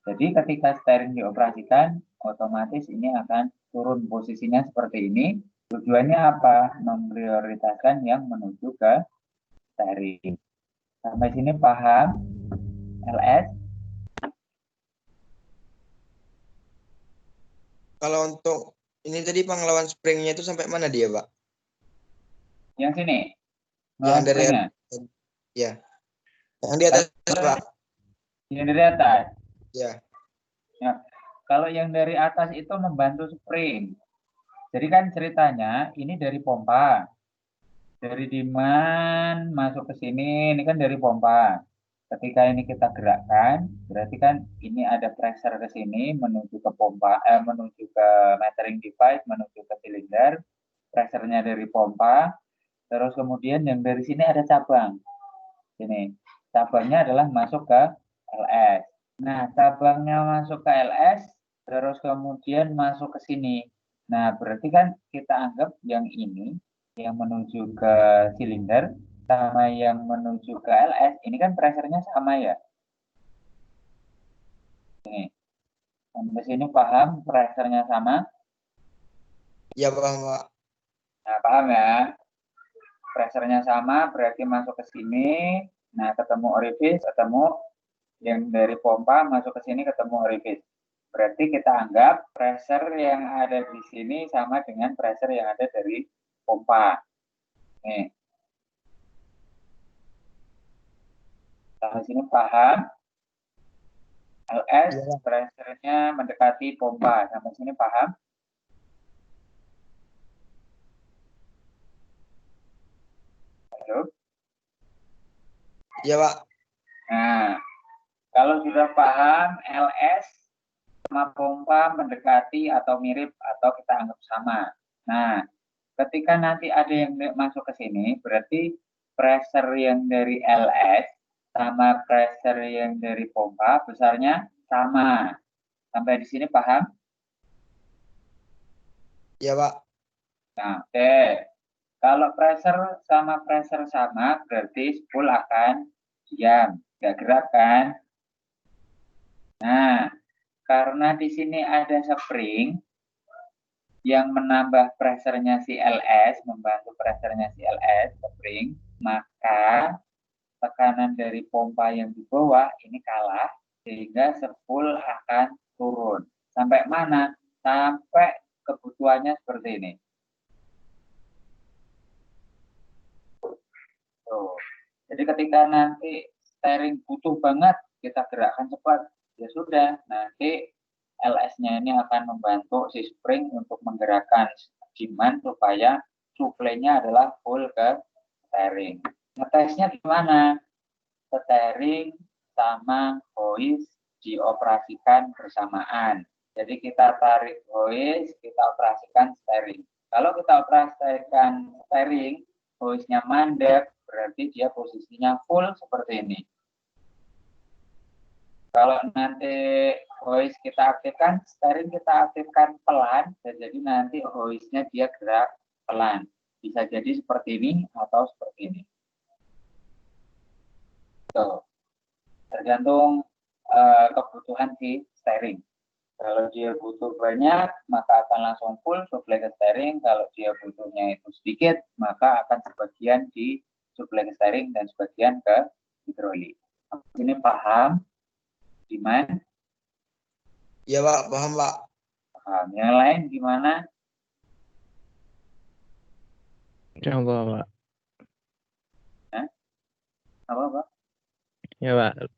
Speaker 1: Jadi ketika steering dioperasikan, otomatis ini akan turun posisinya seperti ini. Tujuannya apa? Memprioritaskan yang menuju ke steering. Sampai sini paham? LS?
Speaker 10: Kalau untuk ini tadi pengelawan springnya itu sampai mana dia, Pak?
Speaker 1: Yang sini?
Speaker 10: Yang dari
Speaker 1: springnya?
Speaker 10: Ya. Yang di atas, Pak.
Speaker 1: Yang dari atas?
Speaker 10: Ya.
Speaker 1: Ya. Kalau yang dari atas itu membantu spring. Jadi kan ceritanya ini dari pompa. Dari demand masuk ke sini, ini kan dari pompa. Ketika ini kita gerakkan, berarti kan ini ada pressure ke sini menuju ke pompa, menuju ke metering device, menuju ke silinder. Pressure-nya dari pompa. Terus kemudian yang dari sini ada cabang. Sini. Cabangnya adalah masuk ke LS. Nah, cabangnya masuk ke LS, terus kemudian masuk ke sini. Nah, berarti kan kita anggap yang ini, yang menuju ke silinder, sama yang menuju ke LS, ini kan pressure-nya sama ya. Ini. Sampai sini paham pressure-nya sama?
Speaker 10: Ya, paham, Pak.
Speaker 1: Nah, paham ya? Pressure-nya sama, berarti masuk ke sini. Nah, ketemu orifice, ketemu yang dari pompa masuk ke sini ketemu orifice. Berarti kita anggap pressure yang ada di sini sama dengan pressure yang ada dari pompa. Nih. Sampai sini paham? LS pressure-nya mendekati pompa. Sampai sini paham? Halo?
Speaker 10: Iya, Pak.
Speaker 1: Nah, kalau sudah paham, LS sama pompa mendekati atau mirip atau kita anggap sama. Nah, ketika nanti ada yang masuk ke sini, berarti pressure yang dari LS sama pressure yang dari pompa besarnya sama. Sampai di sini paham?
Speaker 10: Iya, Pak.
Speaker 1: Nah, oke. Kalau pressure sama pressure sama, berarti spool akan diam, nggak gerak kan? Nah, karena di sini ada spring yang menambah pressure-nya si LS, membantu pressure-nya si LS, spring, maka tekanan dari pompa yang di bawah ini kalah, sehingga spool akan turun. Sampai mana? Sampai kebutuhannya seperti ini. Tuh. Jadi ketika nanti steering butuh banget, kita gerakkan cepat, ya sudah, nanti LS-nya ini akan membantu si spring untuk menggerakkan demand supaya suplainya adalah full ke steering. Ngetesnya gimana? Steering sama hoist dioperasikan bersamaan. Jadi kita tarik hoist, kita operasikan steering. Kalau kita operasikan steering, hoistnya mandek, berarti dia posisinya full seperti ini. Kalau nanti hoist kita aktifkan, steering kita aktifkan pelan, jadi nanti hoistnya dia gerak pelan. Bisa jadi seperti ini atau seperti ini. Tuh. Tergantung kebutuhan si steering. Kalau dia butuh banyak, maka akan langsung full suplai ke steering. Kalau dia butuhnya itu sedikit, maka akan sebagian di suplai ke steering dan sebagian ke hidrolik. Ini paham? Gimana?
Speaker 10: Iya Pak, paham Pak.
Speaker 1: Paham. Yang lain gimana?
Speaker 3: Coba, Pak.
Speaker 1: Hah? Apa, Pak?
Speaker 3: Ya, Pak.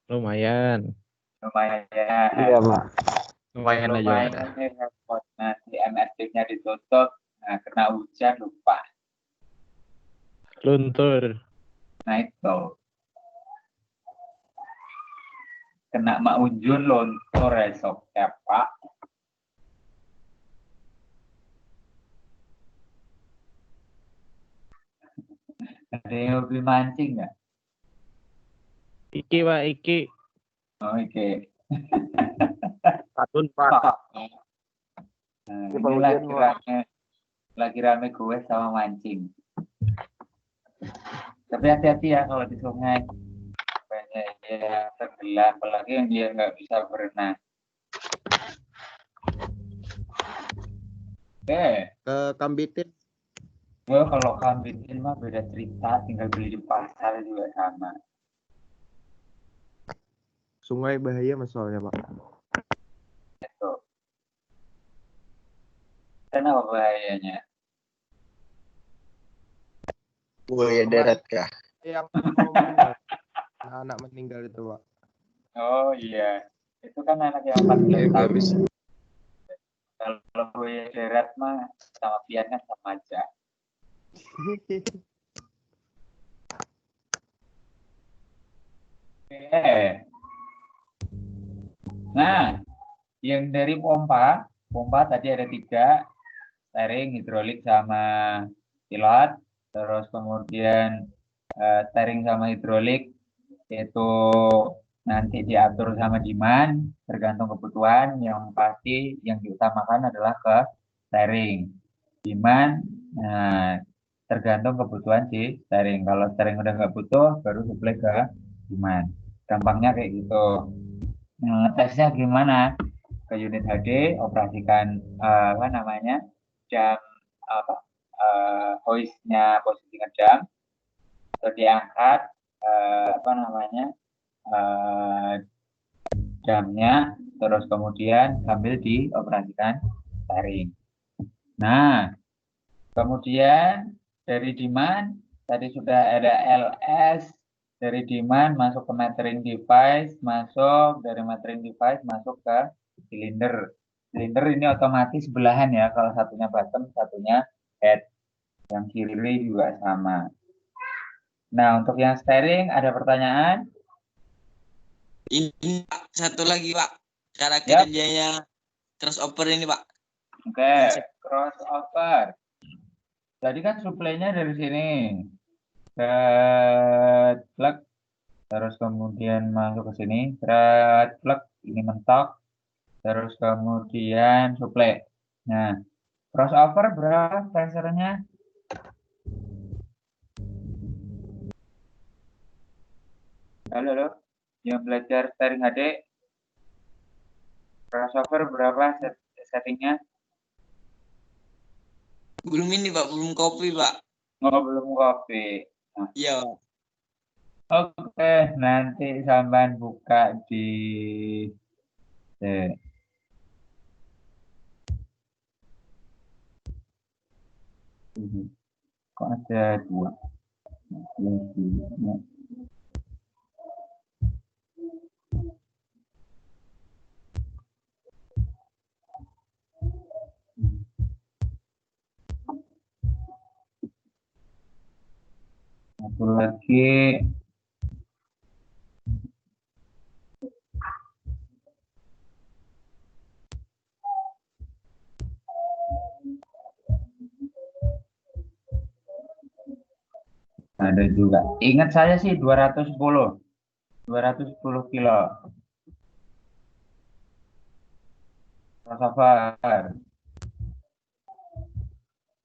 Speaker 3: Lumayan.
Speaker 1: Lumayan ya.
Speaker 4: Iya, Pak.
Speaker 3: Lumayan aja.
Speaker 1: Lumayan nih repot. Nanti MSD-nya ditutup, nah kena hujan lupa.
Speaker 3: Luntur.
Speaker 1: Nah itu. Kena mak unjun lontor esok ya Pak. Ada yang hobi mancing nggak?
Speaker 3: Iki, Pak, iki.
Speaker 1: Oh, oke.
Speaker 4: Katun, Pak.
Speaker 1: Nah,
Speaker 4: Ini
Speaker 1: ini lagi rame gue sama mancing. Tapi hati-hati ya kalau di sungai. Banyak yang tenggelam, apalagi yang dia nggak bisa berenang. Oke.
Speaker 4: Ke Kambitin.
Speaker 1: Oh, kalau kambitin mah beda cerita, tinggal beli di pasar juga sama.
Speaker 4: Sungai bahaya masalahnya, Pak.
Speaker 1: Itu. Kenapa bahayanya?
Speaker 4: Buaya darat kah?
Speaker 11: Yang meninggal. Anak meninggal itu, Pak.
Speaker 1: Oh iya, itu kan anak yang 14 tahun. Kalau buaya darat mah sama pian kan sama aja. Oke. Nah, yang dari pompa tadi ada 3, steering, hidrolik, sama pilot. Terus kemudian steering sama hidrolik itu nanti diatur sama demand, tergantung kebutuhan. Yang pasti yang diutamakan adalah ke steering. Demand, nah, tergantung kebutuhan si steering. Kalau steering udah nggak butuh, baru supply ke demand. Gampangnya kayak gitu. Nah, tesnya gimana? Ke unit HD, operasikan jam hoistnya posisi ngejam, terus diangkat jamnya, terus kemudian sambil dioperasikan steering. Nah, kemudian dari demand tadi sudah ada LS, dari demand masuk ke metering device, masuk dari metering device masuk ke silinder. Silinder ini otomatis belahan ya, kalau satunya bottom, satunya head. Yang kiri juga sama. Nah, untuk yang steering ada pertanyaan?
Speaker 5: Ini Pak, satu lagi Pak, cara kerjanya crossover ini Pak.
Speaker 1: Oke, crossover. Tadi kan suplainya dari sini. Plug, terus kemudian masuk ke sini. Plug, ini mentok. Terus kemudian suplai. Nah, crossover berapa pressure-nya? Halo, yang belajar steering HD, crossover berapa settingnya?
Speaker 5: Belum ini Pak, belum kopi Pak.
Speaker 1: Oh, belum kopi. Nah.
Speaker 5: Iya.
Speaker 1: Oke, nanti sampean buka di kok ada 2? Satu lagi. Ada juga. Ingat saya sih 210 kilo. Crossover.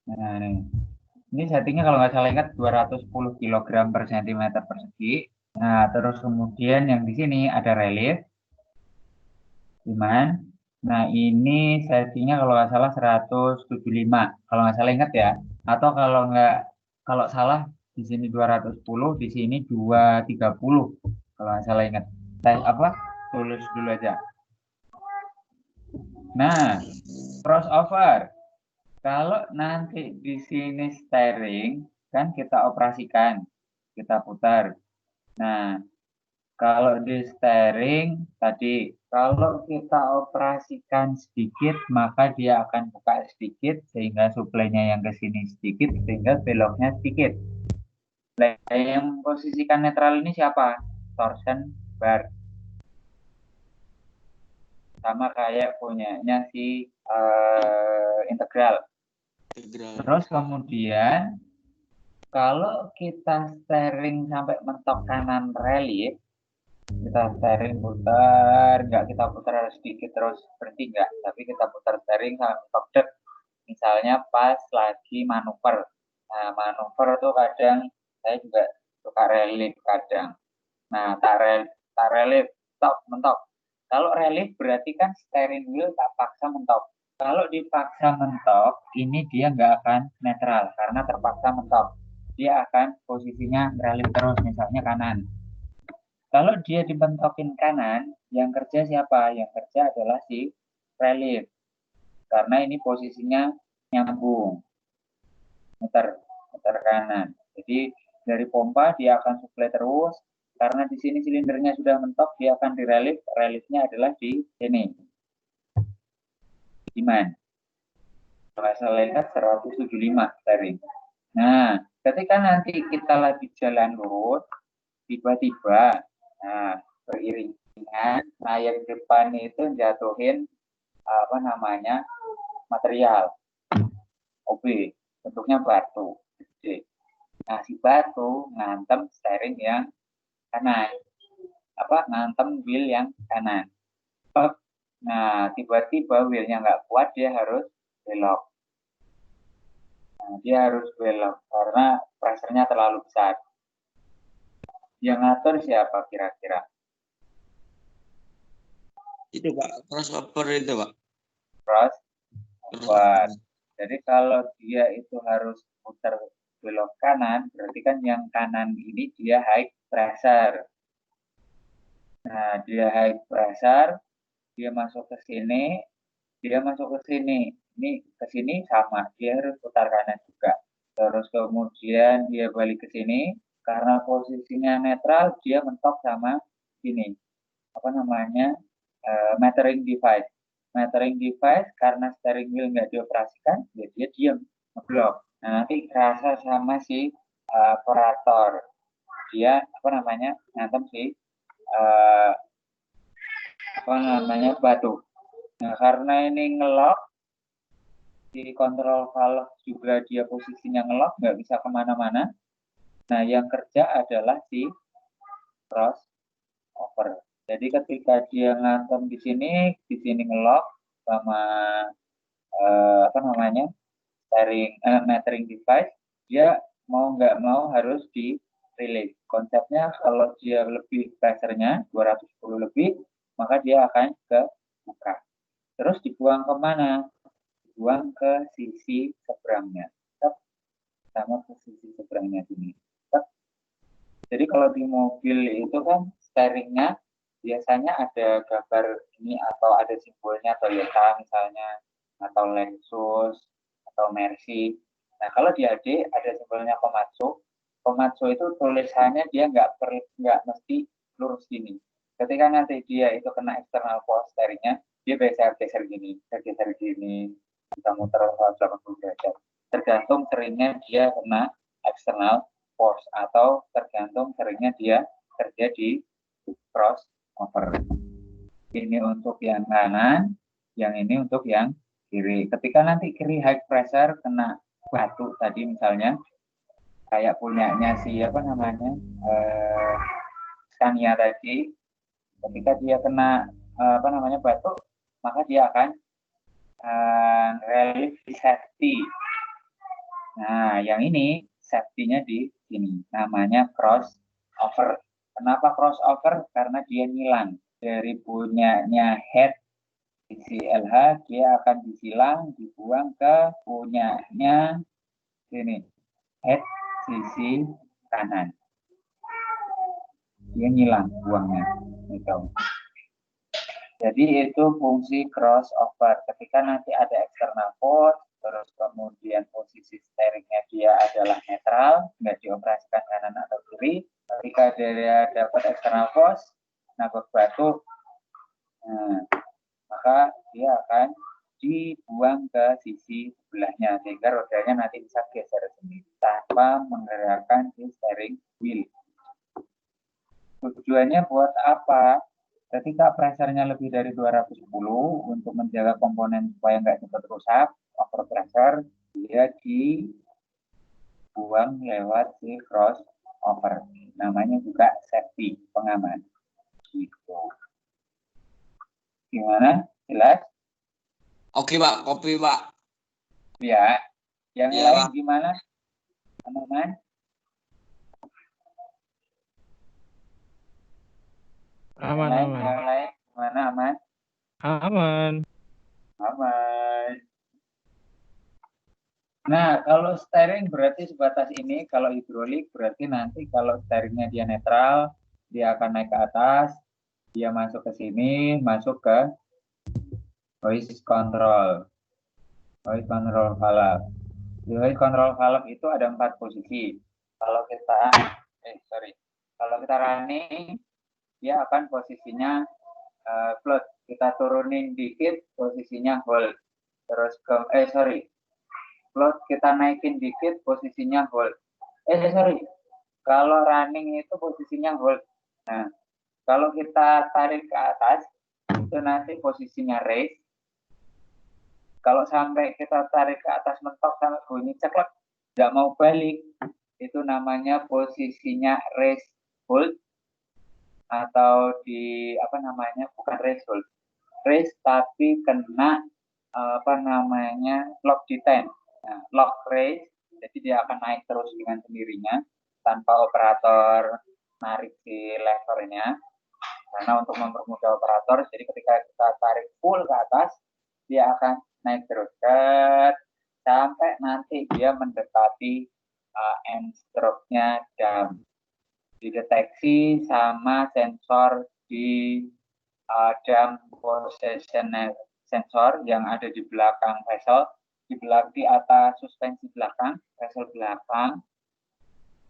Speaker 1: Nah, ini settingnya kalau nggak salah ingat 210 kg per cm persegi. Nah, terus kemudian yang di sini ada relief. Cuman, nah ini settingnya kalau nggak salah 175. Kalau nggak salah ingat ya. Atau kalau salah di sini 210, di sini 230. Kalau nggak salah ingat. Tulis dulu aja. Nah, crossover. Kalau nanti di sini steering, kan kita operasikan, kita putar. Nah, kalau di steering tadi, kalau kita operasikan sedikit, maka dia akan buka sedikit, sehingga suplainya yang ke sini sedikit, sehingga beloknya sedikit. Nah, yang posisikan netral ini siapa? Torsion bar. Sama kayak punyanya si integral. Terus kemudian kalau kita steering sampai mentok kanan relief, kita steering putar, kita putar sedikit terus berhenti enggak, tapi kita putar steering sampai mentok dek. Misalnya pas lagi manuver. Nah, manuver tuh kadang saya juga suka relief kadang. Nah, tak relief, stop, mentok. Kalau relief berarti kan steering wheel tak paksa mentok. Kalau dipaksa mentok, ini dia nggak akan netral karena terpaksa mentok. Dia akan posisinya relief terus, misalnya kanan. Kalau dia dibentokin kanan, yang kerja siapa? Yang kerja adalah si relief. Karena ini posisinya nyambung. Muter kanan. Jadi dari pompa dia akan suplai terus. Karena di sini silindernya sudah mentok, dia akan direlief. Reliefnya adalah di sini. Diman. Kalau saya lihat 175 steering. Nah, ketika nanti kita lagi jalan lurus, tiba-tiba, nah, beriringan, nah yang depan itu jatuhin material OB, bentuknya batu. Nah, si batu ngantem steering yang kanan, ngantem wheel yang kanan. Nah, tiba-tiba wheelnya nggak kuat, dia harus belok. Nah, dia harus belok karena pressure-nya terlalu besar. Yang ngatur siapa kira-kira?
Speaker 5: Itu Pak, crossover itu Pak.
Speaker 1: Crossover. Jadi kalau dia itu harus putar belok kanan, berarti kan yang kanan ini dia high pressure. Nah, dia high pressure, dia masuk ke sini, dia masuk ke sini. Ini ke sini sama, dia harus putar kanan juga. Terus kemudian dia balik ke sini, karena posisinya netral, dia mentok sama sini. Metering device. Metering device karena steering wheel nggak dioperasikan, dia diam, ngeblok. Nah, nanti kerasa sama si operator. Dia ngantem si batu. Nah, karena ini ngelok, di kontrol valve juga dia posisinya ngelok, nggak bisa kemana-mana. Nah, yang kerja adalah si crossover. Jadi ketika dia ngantem di sini ngelok sama metering device, dia mau nggak mau harus di release. Konsepnya kalau dia lebih pressure-nya 210 lebih, maka dia akan ke buka. Terus dibuang kemana? Dibuang ke sisi seberangnya. Sama ke sisi seberangnya sini. Jadi kalau di mobil itu kan steeringnya biasanya ada gambar ini atau ada simbolnya Toyota misalnya, atau Lexus, atau Mercy. Nah, kalau di AD ada simbolnya Komatsu. Komatsu itu tulisannya dia nggak mesti lurus gini. Ketika nanti dia itu kena external force steeringnya, dia bisa geser gini, bisa muter 180 derajat. Tergantung steeringnya dia kena external force atau tergantung seringnya dia terjadi crossover. Ini untuk yang kanan, yang ini untuk yang kiri. Ketika nanti kiri high pressure kena batu tadi misalnya, kayak punyanya si apa namanya Scania tadi, ketika dia kena apa namanya batu, maka dia akan relief safety. Nah, yang ini safety-nya di sini, namanya crossover. Kenapa crossover? Karena dia nyilang dari punyanya head sisi LH, dia akan disilang, dibuang ke punyanya sini, head sisi kanan. Dia nyilang buangnya. Gitu. Jadi itu fungsi crossover. Ketika nanti ada external force, terus kemudian posisi steeringnya dia adalah netral, nggak dioperasikan kanan atau kiri. Ketika dia dapat external force, nabrak batu, maka dia akan dibuang ke sisi sebelahnya sehingga rodanya nanti bisa geser sendiri tanpa menggerakkan si steering wheel. Tujuannya buat apa? Ketika pressure-nya lebih dari 210 untuk menjaga komponen supaya nggak cepat rusak, over pressure, dia dibuang lewat si crossover. Namanya juga safety, pengaman. Gitu. Gimana? Jelas?
Speaker 5: Oke, Pak. Kopi, Pak.
Speaker 1: Ya. Yang
Speaker 5: Ya,
Speaker 1: lain
Speaker 5: Pak.
Speaker 1: gimana? Teman-teman?
Speaker 3: Aman,
Speaker 1: yang
Speaker 3: aman.
Speaker 1: Yang lain gimana? Aman?
Speaker 3: Aman.
Speaker 1: Aman. Nah, kalau steering berarti sebatas ini. Kalau hidrolik berarti nanti kalau steeringnya dia netral, dia akan naik ke atas, dia masuk ke sini, masuk ke hoist control. Hoist control valve. Di hoist control valve itu ada 4 posisi. Kalau kita kalau kita running, dia akan posisinya float. Kita turunin dikit, posisinya hold. Terus float kita naikin dikit, posisinya hold. Kalau running itu posisinya hold. Nah, kalau kita tarik ke atas, itu nanti posisinya raise. Kalau sampai kita tarik ke atas mentok sampai bunyi ceklek, nggak mau balik, itu namanya posisinya raise hold. Atau di apa namanya, bukan raise hold. Raise tapi kena apa namanya lock detain. Nah, lock raise, jadi dia akan naik terus dengan sendirinya tanpa operator narik si levernya. Karena untuk mempermudah operator, jadi ketika kita tarik full ke atas, dia akan naik terus sampai nanti dia mendekati end stroke-nya jam. Dideteksi sama sensor di jam position sensor yang ada di belakang vessel, di atas suspensi belakang, vessel belakang.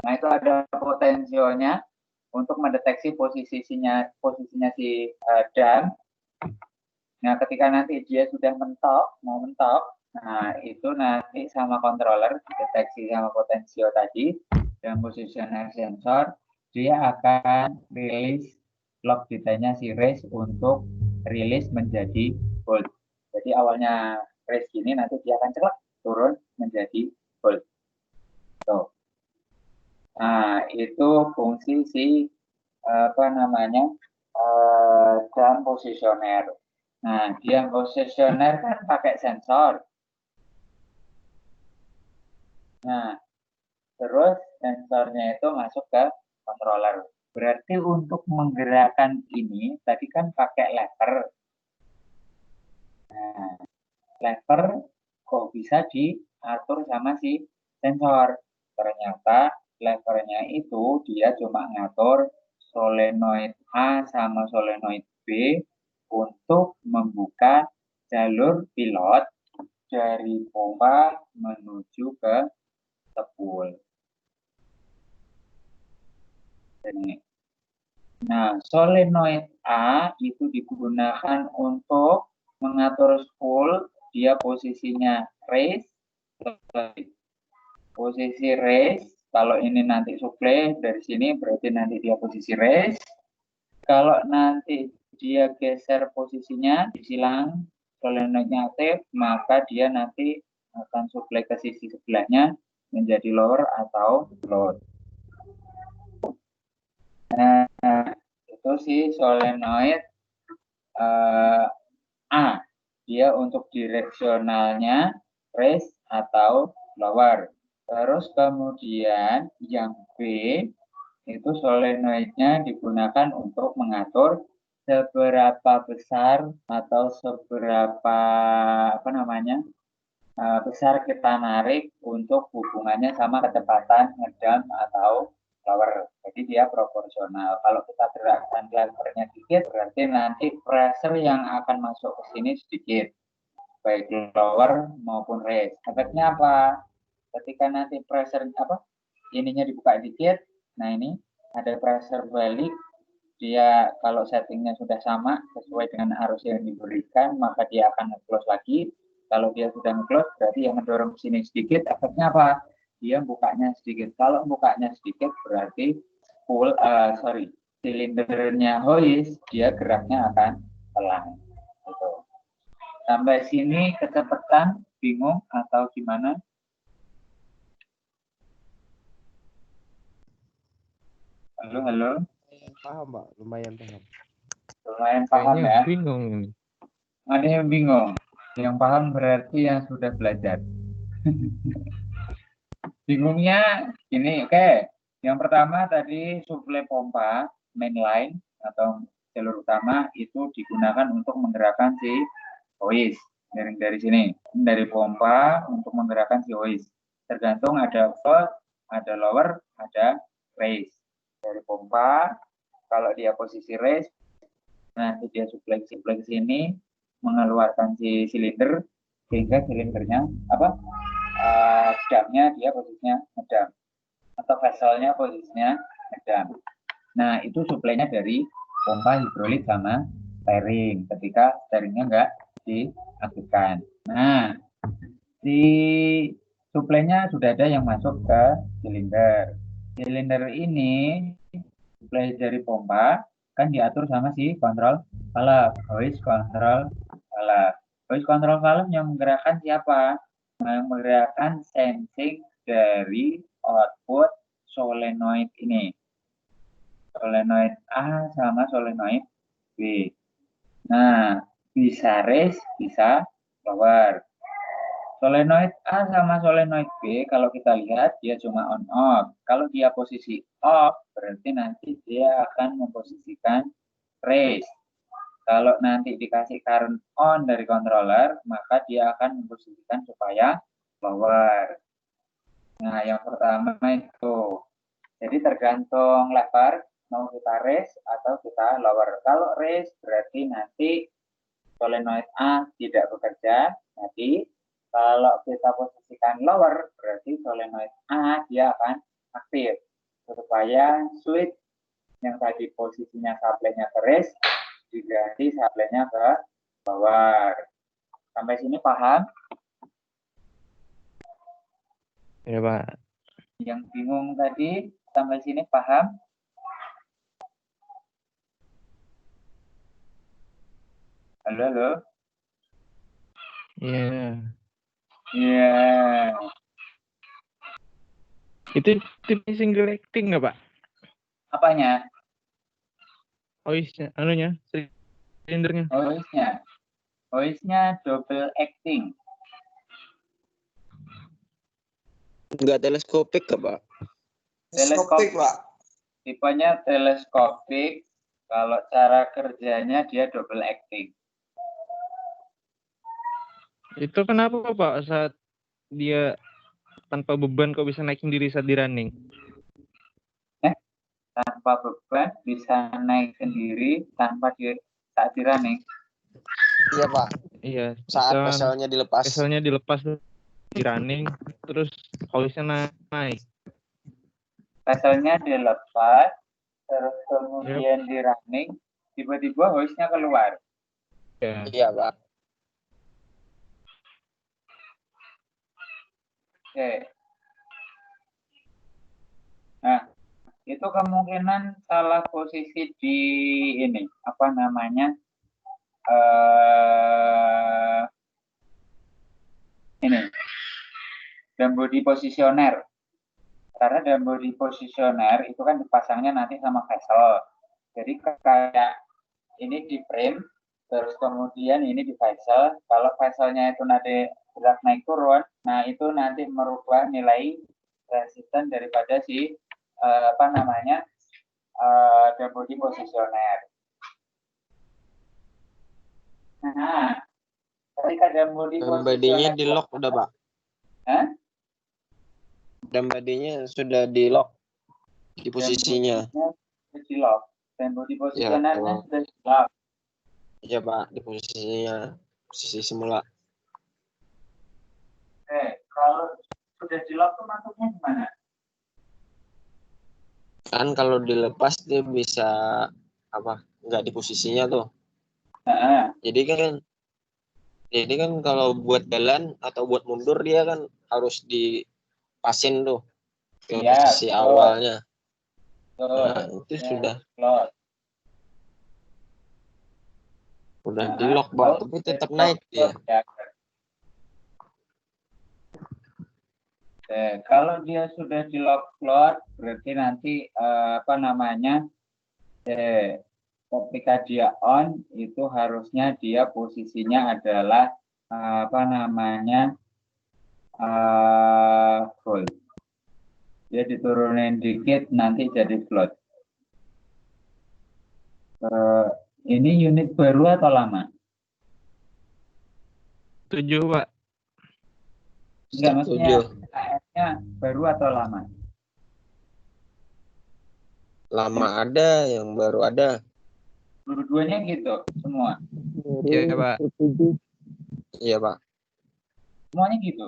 Speaker 1: Nah, itu ada potensionya untuk mendeteksi posisinya si jam. Nah, ketika nanti dia sudah mau mentok, nah itu nanti sama controller deteksi sama potensio tadi dan positioner sensor, dia akan rilis lock detailnya si race untuk rilis menjadi hold. Jadi awalnya race gini, nanti dia akan ceklek turun menjadi hold. Tuh. Nah, itu fungsi si apa namanya jam positioner. Nah, jam positioner kan pakai sensor. Nah, terus sensornya itu masuk ke controller. Berarti untuk menggerakkan ini tadi kan pakai lever. Nah, lever kok bisa diatur sama si sensor? Ternyata levernya itu dia cuma ngatur solenoid A sama solenoid B untuk membuka jalur pilot dari pompa menuju ke spool. Nah, solenoid A itu digunakan untuk mengatur spool, dia posisinya raise, posisi raise Kalau ini nanti supply dari sini berarti nanti dia posisi raise. Kalau nanti dia geser posisinya di silang solenoidnya aktif, maka dia nanti akan supply ke sisi sebelahnya menjadi lower atau load. Nah, itu sih solenoid A. Dia untuk direksionalnya raise atau lower. Terus kemudian yang B itu solenoidnya digunakan untuk mengatur seberapa besar atau seberapa besar kita narik untuk hubungannya sama kecepatan ngedam atau lower. Jadi dia proporsional. Kalau kita gerakkan levernya sedikit, berarti nanti pressure yang akan masuk ke sini sedikit, baik lower maupun raise. Efeknya apa? Ketika nanti pressure ininya dibuka dikit, nah ini ada pressure balik, dia kalau settingnya sudah sama sesuai dengan arus yang diberikan, maka dia akan nge-close lagi. Kalau dia sudah nge-close, berarti yang mendorong ke sini sedikit, efeknya apa? Dia bukanya sedikit. Kalau bukanya sedikit, berarti silindernya hoist, dia geraknya akan pelan. Gitu. Sampai sini kecepatan, bingung atau gimana? Halo.
Speaker 11: Paham, Pak. Lumayan paham.
Speaker 1: Lumayan paham ya.
Speaker 3: Bingung.
Speaker 1: Ada yang bingung. Yang paham berarti yang sudah belajar. Bingungnya ini, oke. Yang pertama tadi suplai pompa mainline atau jalur utama itu digunakan untuk menggerakkan si hoist. Dari sini, dari pompa untuk menggerakkan si hoist. Tergantung ada first, ada lower, ada raise. Dari pompa, kalau dia posisi raise, nanti dia suplai ke sini, mengeluarkan si silinder, sehingga silindernya damnya dia posisinya ngedam, atau vesselnya posisinya ngedam. Nah, itu suplainya dari pompa hidrolik sama steering, ketika steeringnya nggak diaktifkan. Nah, si suplainya sudah ada yang masuk ke silinder. Silinder ini suplai dari pompa kan diatur sama si kontrol valve, hoist control valve. Hoist control valve yang menggerakkan siapa? Yang menggerakkan sensing dari output solenoid ini. Solenoid A sama solenoid B. Nah, bisa raise, bisa lower. Solenoid A sama solenoid B, kalau kita lihat dia cuma on off. Kalau dia posisi off, berarti nanti dia akan memposisikan raise. Kalau nanti dikasih current on dari controller, maka dia akan memposisikan supaya lower. Nah, yang pertama itu. Jadi tergantung lever, mau kita raise atau kita lower. Kalau raise berarti nanti solenoid A tidak bekerja, nanti kalau kita posisikan lower, berarti solenoid A dia akan aktif. Supaya switch yang tadi posisinya supply-nya ke raise, diganti supply-nya ke lower. Sampai sini paham?
Speaker 3: Ya, Pak.
Speaker 1: Yang bingung tadi, sampai sini paham? Halo?
Speaker 3: Iya.
Speaker 1: Iya.
Speaker 3: Itu single acting nggak, Pak?
Speaker 1: Apanya?
Speaker 3: Hoistnya, silindernya.
Speaker 1: Hoistnya double acting.
Speaker 5: Enggak teleskopik ke, Pak?
Speaker 10: Teleskopik, Pak.
Speaker 1: Tipenya teleskopik. Kalau cara kerjanya dia double acting.
Speaker 3: Itu kenapa, Pak, saat dia tanpa beban kok bisa naikin diri saat di running?
Speaker 1: Tanpa beban bisa naik sendiri tanpa saat di running.
Speaker 4: Iya, Pak.
Speaker 3: Iya.
Speaker 4: Saat vesselnya dilepas.
Speaker 3: Vesselnya dilepas di running, terus hoistnya naik.
Speaker 1: Vesselnya dilepas, terus kemudian di running, tiba-tiba hoistnya keluar.
Speaker 4: Iya, Pak.
Speaker 1: Oke. itu kemungkinan salah posisi di ini apa namanya ini dam body positioner, karena dam body positioner itu kan dipasangnya nanti sama vessel, jadi kayak ini di frame terus kemudian ini di vessel. Kalau vesselnya itu nanti berat naik turun, nah itu nanti merubah nilai resisten daripada si apa namanya dam body positioner. Nah, ketika dam body
Speaker 4: badinya di lock udah Pak.
Speaker 1: Hah?
Speaker 4: Dan badinya sudah di lock di posisinya.
Speaker 1: Di lock. Dan body positionernya sudah di lock.
Speaker 4: Iya Pak, di posisinya posisi semula.
Speaker 1: Kalau sudah di lock tuh masuknya gimana?
Speaker 4: Kan kalau dilepas dia bisa apa? Nggak di posisinya tuh. Jadi kan kalau buat jalan atau buat mundur dia kan harus dipasin tuh ke posisi awalnya. Nah, itu sudah di lock Pak, tapi tetap naik dia.
Speaker 1: Kalau dia sudah di lock float, berarti nanti apa namanya ketika dia on itu harusnya dia posisinya adalah apa namanya hold. Dia diturunin dikit nanti jadi float. Ini unit baru atau lama?
Speaker 3: 7 Pak.
Speaker 1: Enggak, maksudnya KS-nya baru atau lama?
Speaker 4: Lama ada, yang baru ada.
Speaker 1: Dua-duanya gitu, semua?
Speaker 3: Iya Pak.
Speaker 4: Iya Pak.
Speaker 1: Semuanya gitu?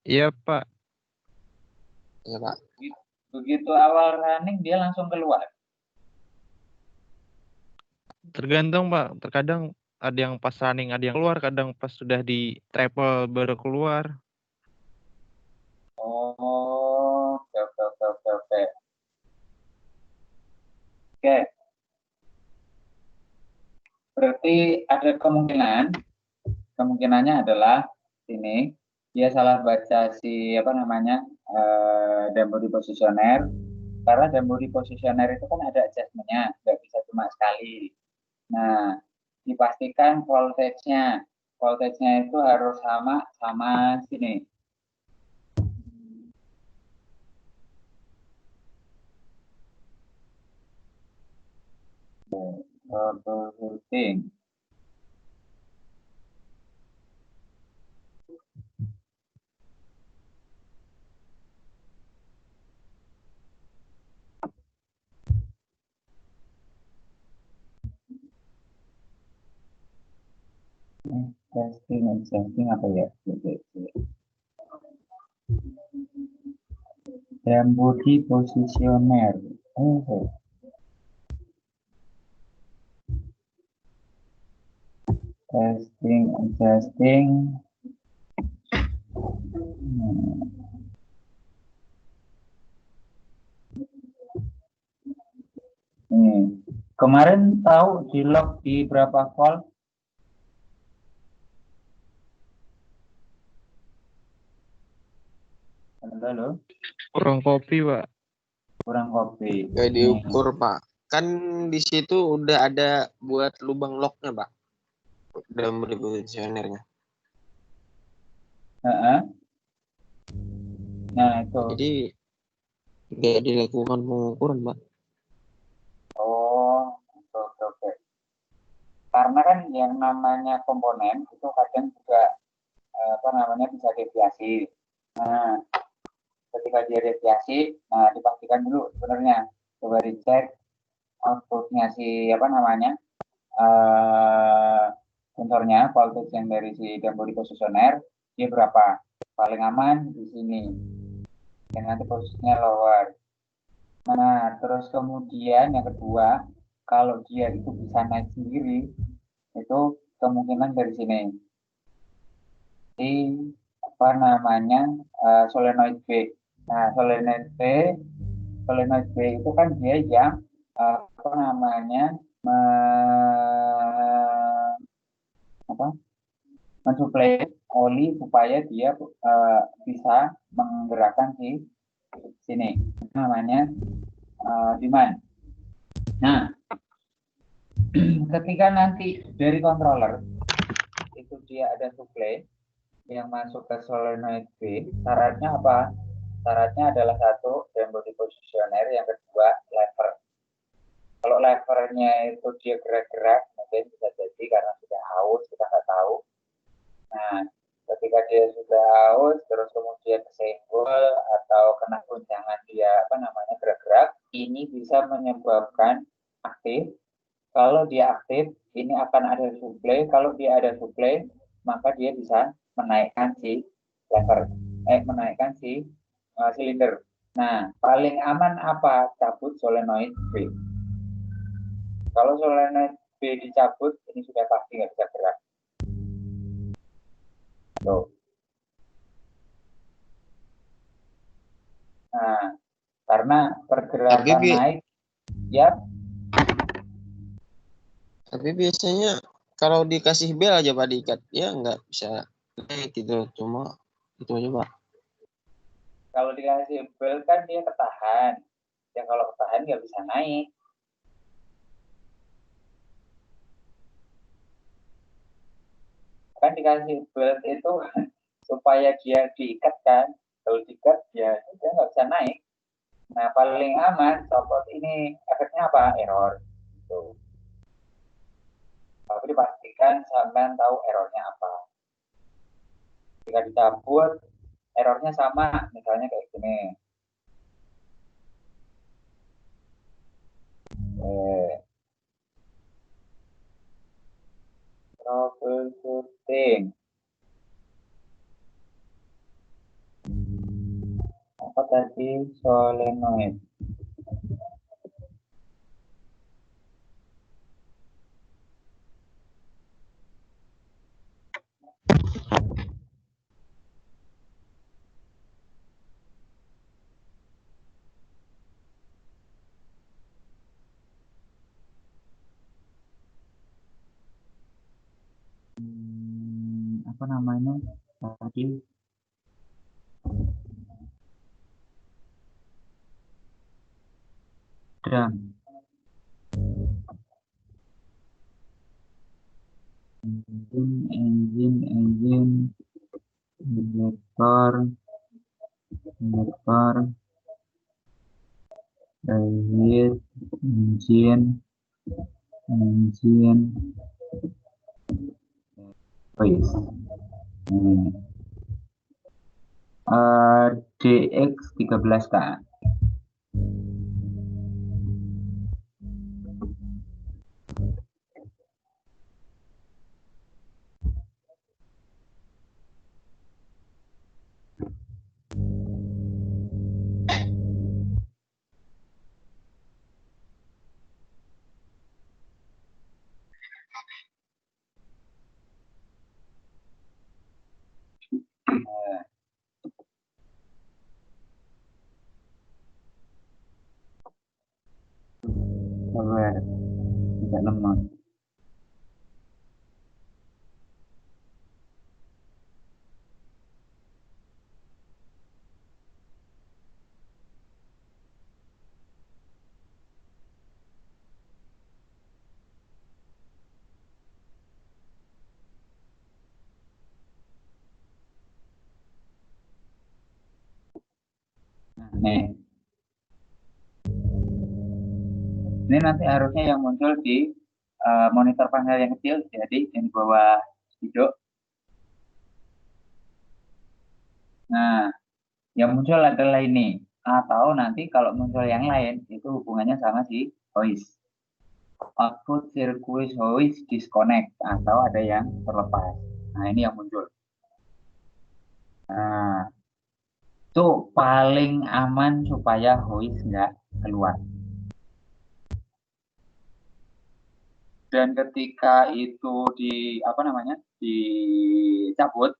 Speaker 3: Iya Pak.
Speaker 4: Iya Pak.
Speaker 1: Begitu awal running dia langsung keluar?
Speaker 3: Tergantung Pak, terkadang ada yang pas running ada yang keluar, kadang pas sudah di triple baru keluar.
Speaker 1: Oh, oke. Oke. Berarti ada kemungkinannya adalah ini dia salah baca si apa namanya dam body positioner, karena dam body positioner itu kan ada adjustment-nya, nggak bisa cuma sekali. Nah, dipastikan voltage-nya itu harus sama sini. Troubleshooting. Testing apa ya? Dam body positioner. Testing. Kemarin tahu di lock di berapa volt? Halo.
Speaker 3: Kurang kopi Pak.
Speaker 1: Kurang kopi.
Speaker 4: Gak diukur Pak. Kan di situ udah ada buat lubang locknya Pak. Dam body positionernya.
Speaker 1: Nah itu.
Speaker 4: Jadi gak dilakukan pengukuran Pak.
Speaker 1: Oh, oke. Karena kan yang namanya komponen itu kadang juga apa namanya bisa deviasi. Nah, ketika dia deviasi, nah dipastikan dulu sebenarnya coba dicek outputnya si apa namanya sensornya, voltage yang dari si dam body positioner dia berapa. Paling aman di sini. Dan nanti posisinya lower. Nah, terus kemudian yang kedua, kalau dia itu bisa naik sendiri, itu kemungkinan dari sini. Di apa namanya solenoid B. Nah, solenoid B itu kan dia yang apa namanya mensuplai oli supaya dia bisa menggerakkan si sini namanya demand. Nah, ketika nanti dari controller itu dia ada supply yang masuk ke solenoid B, syaratnya apa? Syaratnya adalah satu, dan body positioner, yang kedua lever. Kalau levernya itu dia gerak-gerak, mungkin bisa jadi karena sudah haus, kita nggak tahu. Nah, ketika dia sudah haus, terus kemudian kesenggol atau kena guncangan dia gerak-gerak, ini bisa menyebabkan aktif. Kalau dia aktif, ini akan ada suplai. Kalau dia ada suplai, maka dia bisa menaikkan si lever, menaikkan si silinder. Nah, paling aman apa? Cabut solenoid B. Kalau solenoid B dicabut, ini sudah pasti nggak bisa gerak. Tuh. Nah, karena pergerakan naik, ya.
Speaker 4: Tapi biasanya kalau dikasih bel aja Pak diikat, ya nggak bisa naik gitu. Cuma itu aja Pak.
Speaker 1: Kalau dikasih bel kan dia ketahan. Ya kalau ketahan nggak bisa naik. Kan dikasih belt itu supaya dia diikat kan. Kalau diikat ya dia nggak bisa naik. Nah paling aman copot ini efeknya apa? Error. Gitu. Tapi dipastikan sampean tahu errornya apa. Jika dicabut errornya sama, misalnya kayak gini. Troubleshooting. Apa tadi? Solenoid. Apa namanya tadi? Drum. Engine, injektor, heat, engine, DX13K. Sabar, tidak lemah. Nih. Ini nanti harusnya yang muncul di monitor panel yang kecil, jadi yang di bawah hidung. Nah, yang muncul adalah ini. Atau nanti kalau muncul yang lain, itu hubungannya sama si hoist. Output circuit hoist disconnect, atau ada yang terlepas. Nah, ini yang muncul. Nah, itu paling aman supaya hoist nggak keluar. Dan ketika itu dicabut,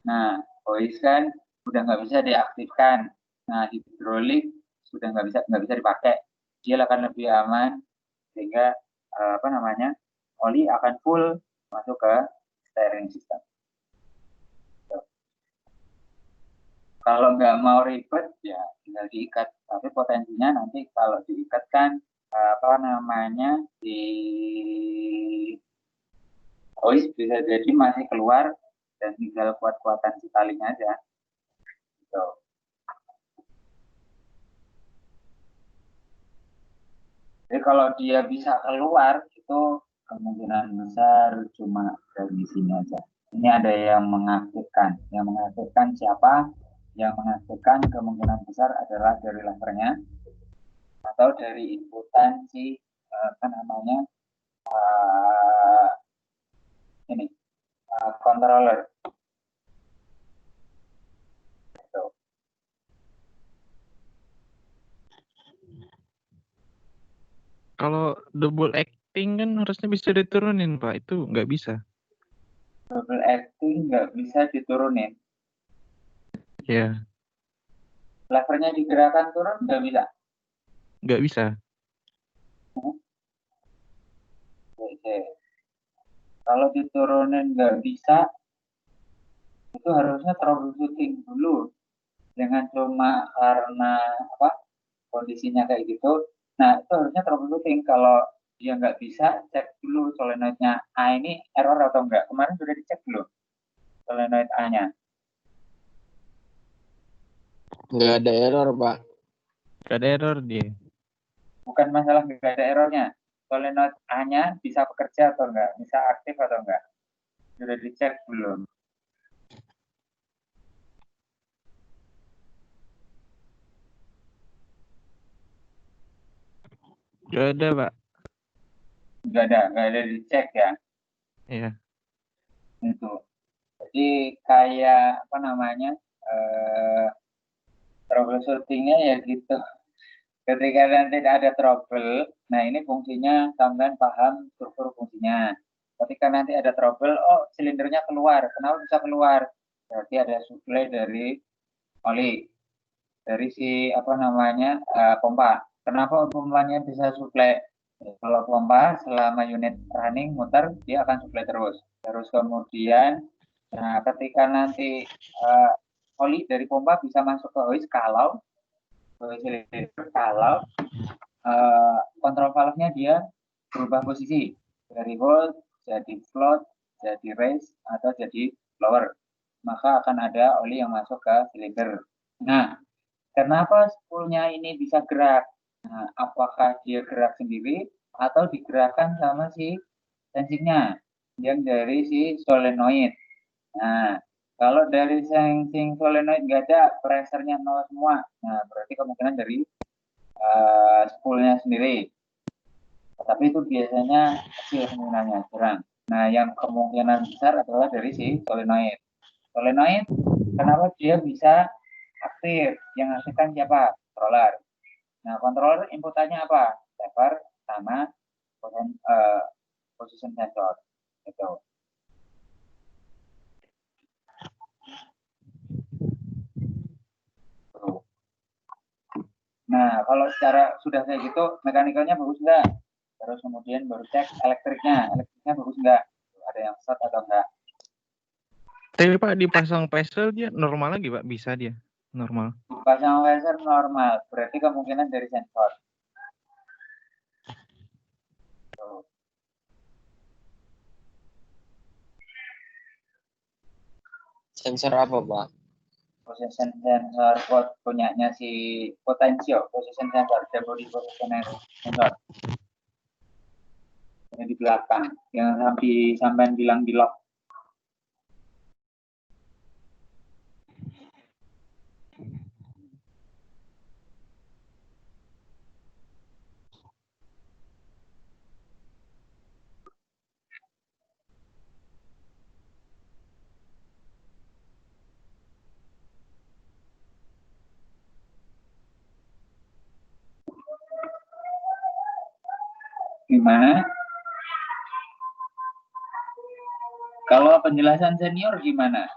Speaker 1: nah hoist kan udah nggak bisa diaktifkan. Nah, hidrolik sudah nggak bisa dipakai. Dia akan lebih aman sehingga oli akan full masuk ke steering system. Kalau nggak mau ribet ya tinggal diikat. Tapi potensinya nanti kalau diikatkan di hoist bisa jadi masih keluar dan tinggal kuat-kuatan si talinya aja. Gitu. Jadi kalau dia bisa keluar itu kemungkinan besar cuma dari sini aja. Ini ada yang mengaktifkan. Yang mengaktifkan siapa? Yang mengaktifkan kemungkinan besar adalah dari levernya atau dari inputan si controller. Gitu.
Speaker 3: Kalau double acting kan harusnya bisa diturunin, Pak. Itu nggak bisa.
Speaker 1: Double acting nggak bisa diturunin.
Speaker 3: Ya.
Speaker 1: Levernya digerakkan turun nggak bisa?
Speaker 3: Nggak bisa.
Speaker 1: Oke. Kalau diturunin nggak bisa, itu harusnya troubleshooting dulu. Jangan cuma karena kondisinya kayak gitu. Nah, itu harusnya troubleshooting. Kalau dia nggak bisa, cek dulu solenoidnya A ini error atau enggak. Kemarin sudah dicek belum solenoid A-nya?
Speaker 4: Nggak ada error, Pak.
Speaker 3: Nggak ada error dia.
Speaker 1: Bukan masalah nggak ada errornya. Solenoid A-nya bisa bekerja atau enggak? Bisa aktif atau enggak? Sudah dicek belum?
Speaker 3: Nggak ada, Pak.
Speaker 1: Nggak ada dicek ya?
Speaker 3: Iya.
Speaker 1: Itu. Jadi kayak troubleshootingnya ya gitu. Ketika nanti ada trouble, nah ini fungsinya sampean paham struktur fungsinya. Ketika nanti ada trouble, oh silindernya keluar. Kenapa bisa keluar? Berarti ada suplai dari oli, dari si pompa. Kenapa pompanya bisa suplai? Kalau pompa selama unit running muter, dia akan suplai terus. Terus kemudian, nah ketika nanti oli dari pompa bisa masuk ke hoist kalau kontrol valve-nya dia berubah posisi dari hold jadi float jadi raise atau jadi lower, maka akan ada oli yang masuk ke silinder. Nah, kenapa spoolnya ini bisa gerak? Nah, apakah dia gerak sendiri atau digerakkan sama si sensingnya yang dari si solenoid? Nah, kalau dari sensing solenoid nggak ada, pressure-nya nol semua. Nah, berarti kemungkinan dari spoolnya sendiri. Tapi itu biasanya kecil kemungkinannya, kurang. Nah, yang kemungkinan besar adalah dari si solenoid. Solenoid, kenapa dia bisa aktif? Yang aktifkan siapa? Controller. Nah, controller inputannya apa? Lever sama position sensor. Gitu. Nah, kalau secara sudah kayak gitu, mekanikalnya bagus nggak? Terus kemudian baru cek elektriknya bagus nggak? Ada yang short atau enggak?
Speaker 3: Tapi Pak dipasang phaser dia normal lagi, Pak? Bisa dia normal.
Speaker 1: Dipasang phaser normal, berarti kemungkinan dari sensor.
Speaker 4: Sensor apa, Pak?
Speaker 1: Position sensor punyanya si Potensio, position sensor, body position sensor. Yang di belakang, yang sampai bilang di lock. Gimana? Kalau penjelasan senior gimana?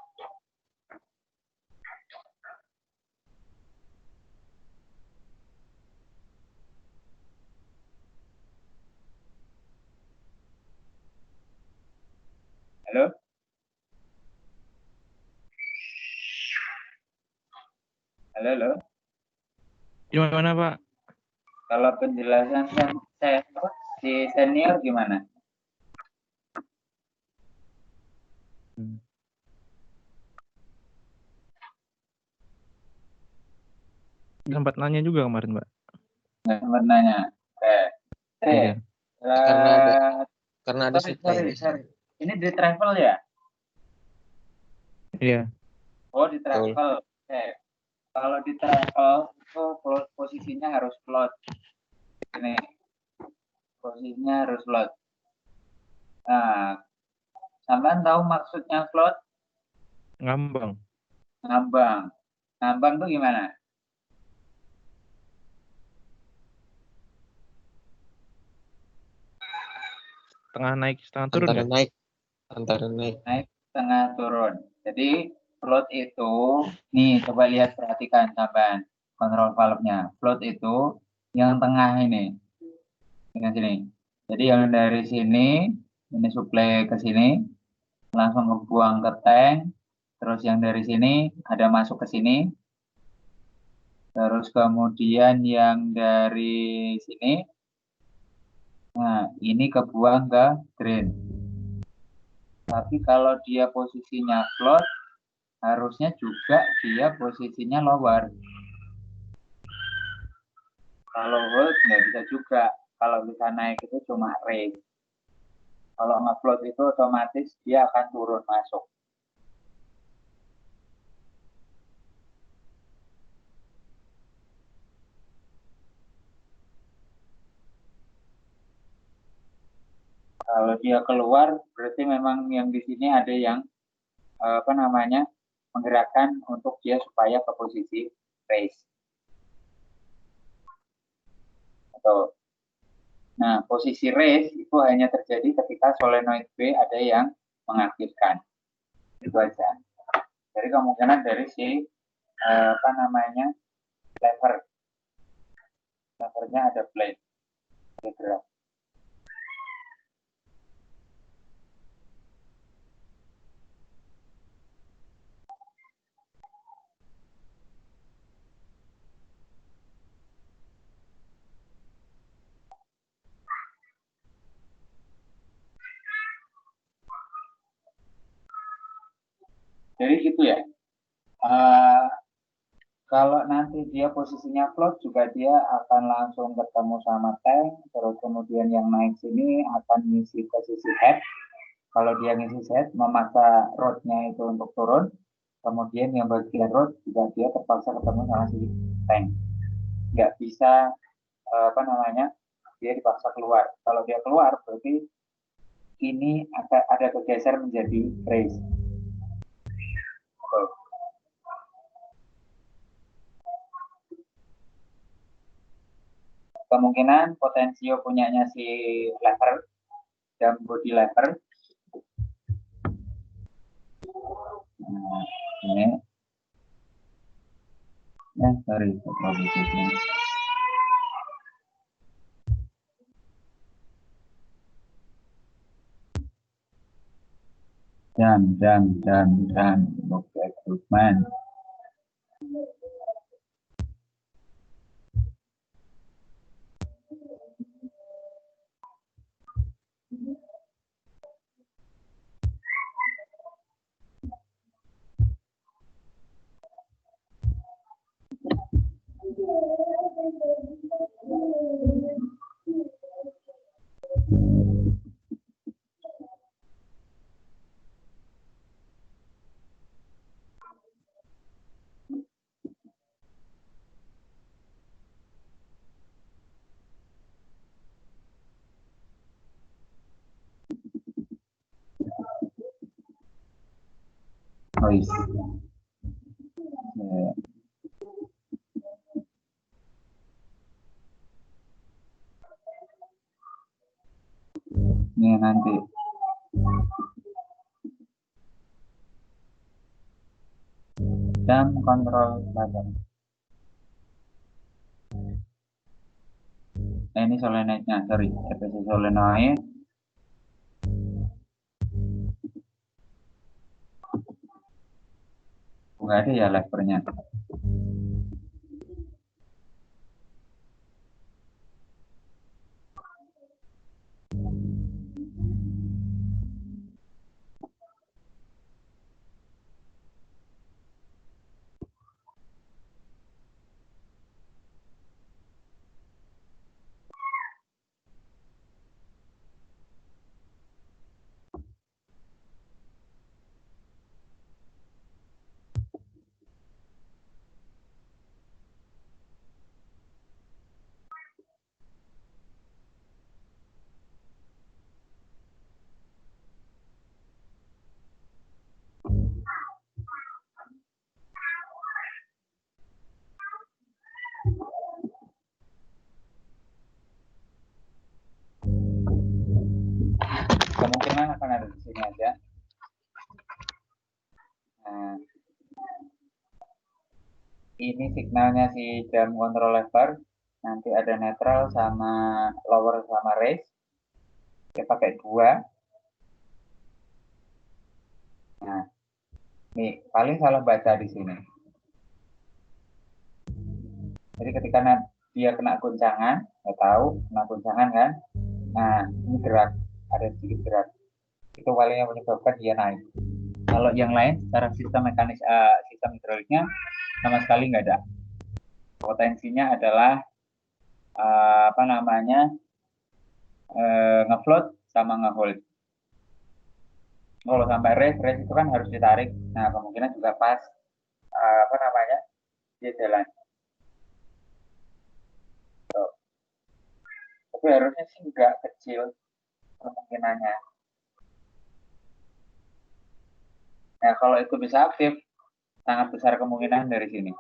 Speaker 1: Halo, halo.
Speaker 3: Gimana Pak?
Speaker 1: Kalau penjelasan si senior gimana?
Speaker 3: Sempat nanya juga kemarin Pak.
Speaker 1: Nggak sempat nanya.
Speaker 3: Iya.
Speaker 4: Karena ada
Speaker 1: sorry. Ini di travel ya?
Speaker 3: Iya.
Speaker 1: Oh, di travel. Kalau di travel itu posisinya harus float. Ini posisinya harus float. Nah, sampean tahu maksudnya float?
Speaker 3: Ngambang.
Speaker 1: Ngambang tuh gimana?
Speaker 3: Tengah naik, setengah turun ya?
Speaker 4: Antara naik.
Speaker 1: Naik, tengah turun. Jadi float itu, nih coba lihat perhatikan sampean kontrol valve-nya. Float itu yang tengah ini. Dengan sini. Jadi yang dari sini, ini suplai ke sini, langsung ngebuang ke tank. Terus yang dari sini ada masuk ke sini. Terus kemudian yang dari sini, nah ini kebuang ke drain. Tapi kalau dia posisinya float, harusnya juga dia posisinya lower. Kalau hold nggak bisa juga. Kalau bisa naik itu cuma raise. Kalau nge-float itu otomatis dia akan turun masuk. Kalau dia keluar, berarti memang yang di sini ada yang menggerakkan untuk dia supaya ke posisi raise. Nah, posisi raise itu hanya terjadi ketika solenoid B ada yang mengaktifkan. Itu aja. Jadi kemungkinan dari si lever. Levernya ada blade. Bergerak. Jadi gitu ya. Kalau nanti dia posisinya float juga dia akan langsung ketemu sama tank. Terus kemudian yang naik sini akan ngisi ke sisi head. Kalau dia ngisi head, memaksa rodnya itu untuk turun. Kemudian yang bagian rod juga dia terpaksa ketemu sama si tank. Nggak bisa dia dipaksa keluar. Kalau dia keluar berarti ini ada kegeser menjadi race. Kemungkinan potensio punyanya si lever dan body lever. Nah, ini sorry posisinya. Dan oke, Lukman. Oh, iya. Ini nanti jam kontrol level. Ini solenoidnya, sorry, EPC solenoid. Nggak ada ya levernya. taruh di sini aja. Nah, ini signalnya si jam control lever. Nanti ada netral sama lower sama raise. Kita pakai 2. Nah, nih paling salah baca di sini. Jadi ketika dia kena guncangan, nggak tahu kena guncangan kan? Nah, ini gerak, ada sedikit gerak. Itu paling yang menyebabkan dia naik. Kalau yang lain, secara sistem mekanis, sistem hidroliknya sama sekali nggak ada. Potensinya adalah ngefloat sama ngehold. Kalau sampai race itu kan harus ditarik. Nah, kemungkinan juga pas dia jalan. So. Tapi harusnya sih nggak kecil kemungkinannya. Nah, kalau itu bisa aktif, sangat besar kemungkinan dari sini.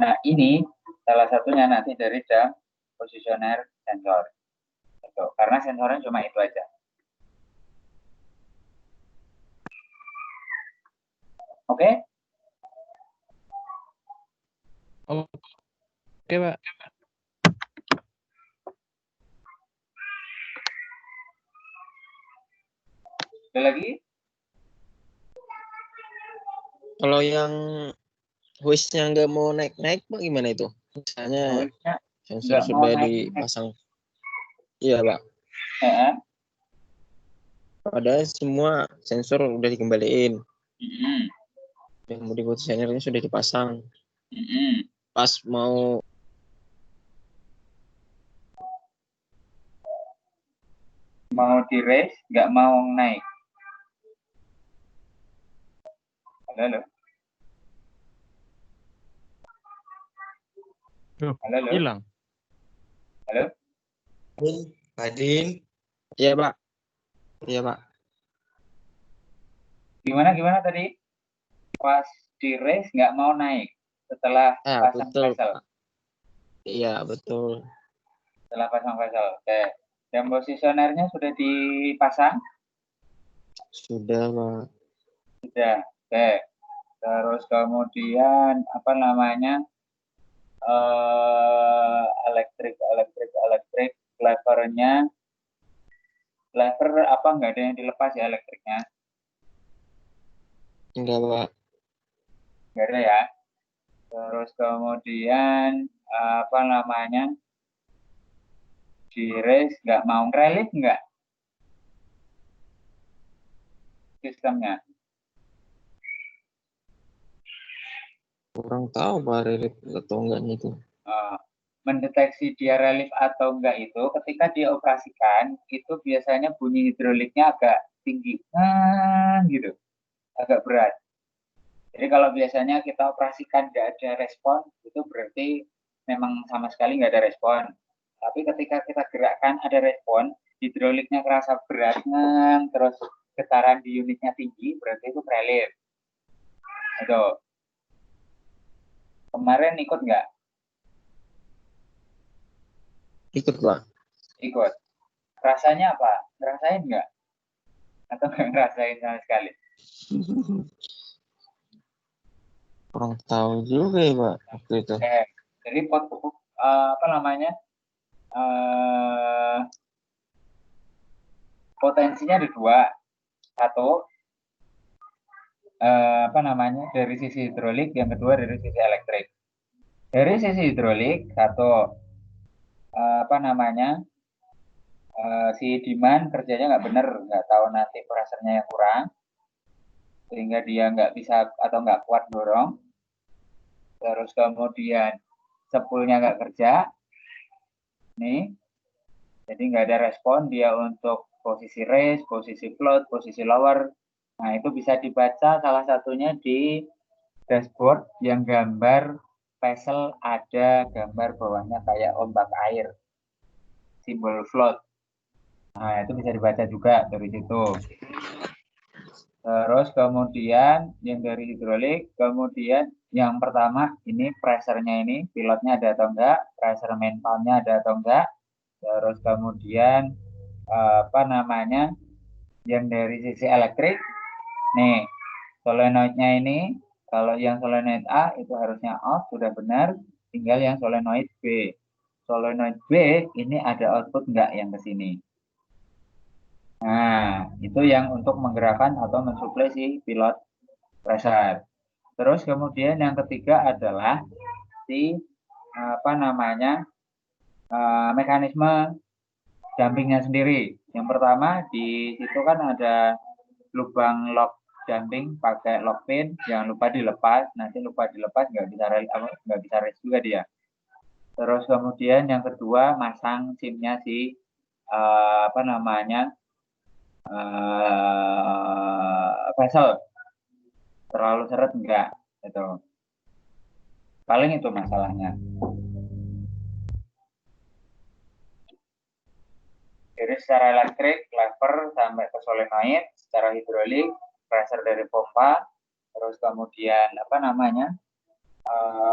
Speaker 1: Nah, ini salah satunya nanti dari jam positioner sensor. Gitu. Karena sensornya cuma itu aja. Oke?
Speaker 3: Oke, Pak.
Speaker 1: Ada lagi?
Speaker 4: Kalau yang hoistnya nggak mau naik-naik, Pak, gimana itu? Misalnya sensor sudah dipasang. Iya, Pak. Padahal semua sensor udah dikembaliin. Yang mode positionernya sudah dipasang. Pas mau
Speaker 1: di race, nggak mau naik. Halo. Halo.
Speaker 3: Hilang.
Speaker 1: Halo.
Speaker 10: Pak Din.
Speaker 4: Iya, Pak. Iya, Pak.
Speaker 1: Gimana tadi? Pas di race nggak mau naik setelah pasang vessel.
Speaker 4: Iya, betul.
Speaker 1: Setelah pasang vessel. Oke. Jam positionernya sudah dipasang? Sudah, Pak. Sudah. Oke. Terus kemudian elektrik levernya, lever apa nggak ada yang dilepas ya elektriknya?
Speaker 4: Enggak, Pak.
Speaker 1: Nggak ada ya. Terus kemudian di race nggak mau relief nggak sistemnya?
Speaker 4: Kurang tahu Pak relief atau enggaknya itu.
Speaker 1: Mendeteksi dia relief atau enggak itu ketika dia operasikan itu biasanya bunyi hidroliknya agak tinggi, gitu, agak berat. Jadi kalau biasanya kita operasikan nggak ada respon, itu berarti memang sama sekali nggak ada respon. Tapi ketika kita gerakkan ada respon, hidroliknya kerasa berat, terus getaran di unitnya tinggi, berarti itu relief. Itu. Kemarin ikut nggak?
Speaker 4: Ikut, Pak.
Speaker 1: Ikut. Rasanya apa? Ngerasain nggak? Atau nggak ngerasain sama sekali?
Speaker 4: Kurang tahu juga ya, Pak, waktu itu.
Speaker 1: Jadi potensinya ada 2. Satu, dari sisi hidrolik, yang kedua dari sisi elektrik. Dari sisi hidrolik, satu, si demand kerjanya nggak bener, nggak tahu nanti pressure-nya yang kurang, sehingga dia nggak bisa atau nggak kuat dorong. Terus kemudian spoolnya nggak kerja, nih, jadi nggak ada respon dia untuk posisi raise, posisi float, posisi lower. Nah, itu bisa dibaca salah satunya di dashboard yang gambar vessel ada gambar bawahnya kayak ombak air, simbol float. Nah, itu bisa dibaca juga dari situ. Terus kemudian yang dari hidrolik, kemudian Yang pertama ini pressure-nya ini, pilotnya ada atau enggak, pressure main pump-nya ada atau enggak, terus kemudian yang dari sisi elektrik, nih solenoidnya ini, kalau yang solenoid A itu harusnya off, sudah benar, tinggal yang solenoid B. Solenoid B ini ada output enggak yang ke sini. Nah, itu yang untuk menggerakkan atau mensuplai si pilot pressure. Terus kemudian yang ketiga adalah si mekanisme jumpingnya sendiri. Yang pertama di situ kan ada lubang lock jumping pakai lock pin, jangan lupa dilepas. Nanti lupa dilepas nggak bisa race juga dia. Terus kemudian yang kedua masang SIM-nya si vessel. Terlalu seret enggak itu. Paling itu masalahnya. Jadi secara elektrik, lever sampai ke solenoid, secara hidrolik, pressure dari pompa, terus kemudian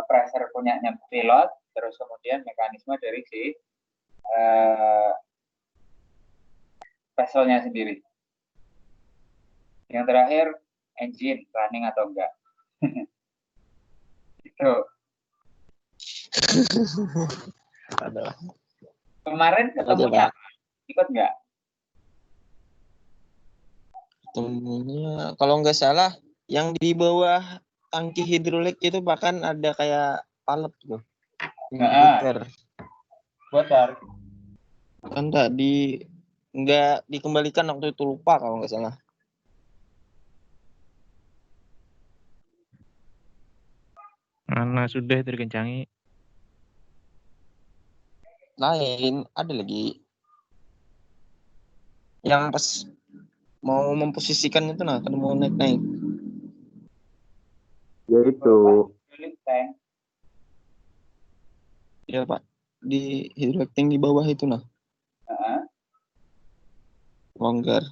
Speaker 1: pressure punyanya pilot, terus kemudian mekanisme dari si vesselnya sendiri. Yang terakhir, engine running atau enggak. Itu. Kemarin ketemunya ikut enggak?
Speaker 4: Ketemunya kalau nggak salah yang di bawah tangki hidrolik itu bahkan ada kayak palet tuh.
Speaker 1: Bocor.
Speaker 4: Kan tadi nggak dikembalikan waktu itu, lupa kalau nggak salah.
Speaker 3: Mana sudah terkencangi.
Speaker 4: Lain ada lagi yang pas mau memposisikan itu kan mau naik.
Speaker 3: Ya itu.
Speaker 4: Ya Pak, di hidrolik tank di bawah itu longgar.